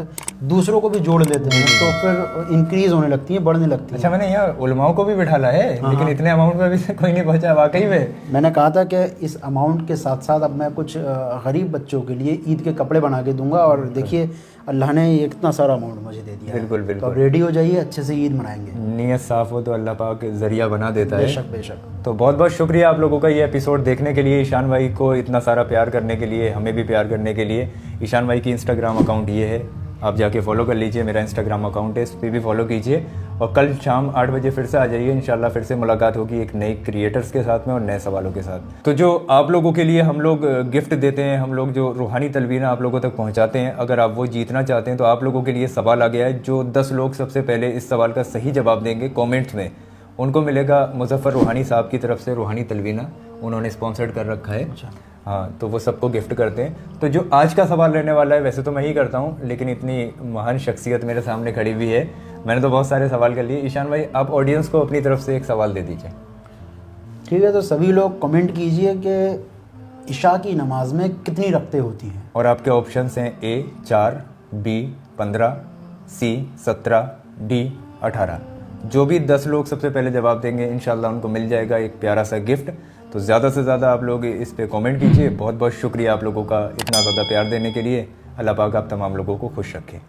दूसरों को भी जोड़ लेते हैं तो फिर इंक्रीज होने लगती है, बढ़ने लगती है। अच्छा मैंने यहाँ उलमाओं को भी बिठाला है, लेकिन इतने अमाउंट में अभी से कोई नहीं पहुँचा वाकई में। मैंने कहा था कि इस अमाउंट के साथ साथ अब मैं कुछ गरीब बच्चों के लिए ईद के कपड़े बना के दूंगा। और देखिए अल्लाह ने इतना सारा अमाउंट मुझे दे दिया। बिल्कुल बिल्कुल। तो रेडी हो जाइए, अच्छे से ईद मनाएंगे। नीयत साफ हो तो अल्लाह पाक जरिया बना देता है। बेशक बेशक। तो बहुत बहुत शुक्रिया आप लोगों का ये एपिसोड देखने के लिए, ईशान भाई को इतना सारा प्यार करने के लिए, हमें भी प्यार करने के लिए। ईशान भाई की इंस्टाग्राम अकाउंट ये है, आप जाके फॉलो कर लीजिए। मेरा इंस्टाग्राम अकाउंट है, इस पर भी फॉलो कीजिए। और कल शाम 8 बजे फिर से आ जाइए। इंशाल्लाह फिर से मुलाकात होगी एक नए क्रिएटर्स के साथ में और नए सवालों के साथ। तो जो आप लोगों के लिए हम लोग गिफ्ट देते हैं, हम लोग जो रूहानी तलवीना आप लोगों तक पहुंचाते हैं, अगर आप वो जीतना चाहते हैं तो आप लोगों के लिए सवाल आ गया है। जो 10 लोग सबसे पहले इस सवाल का सही जवाब देंगे कॉमेंट्स में, उनको मिलेगा मुजफ्फर रूहानी साहब की तरफ से रूहानी तलवीना, उन्होंने स्पॉन्सर्ड कर रखा है। हाँ तो वो सबको गिफ्ट करते हैं। तो जो आज का सवाल रहने वाला है, वैसे तो मैं ही करता हूँ लेकिन इतनी महान शख्सियत मेरे सामने खड़ी हुई है, मैंने तो बहुत सारे सवाल कर लिए। ईशान भाई आप ऑडियंस को अपनी तरफ से एक सवाल दे दीजिए। ठीक है, तो सभी लोग कमेंट कीजिए कि इशा की नमाज में कितनी रकतें होती हैं। और आपके ऑप्शंस हैं ए 4, बी 15, सी 17, डी 18। जो भी 10 लोग सबसे पहले जवाब देंगे इंशाल्लाह उनको मिल जाएगा एक प्यारा सा गिफ्ट। तो ज़्यादा से ज़्यादा आप लोग इस पे कमेंट कीजिए। बहुत बहुत शुक्रिया आप लोगों का इतना ज़्यादा प्यार देने के लिए। अल्लाह पाक आप तमाम लोगों को खुश रखे।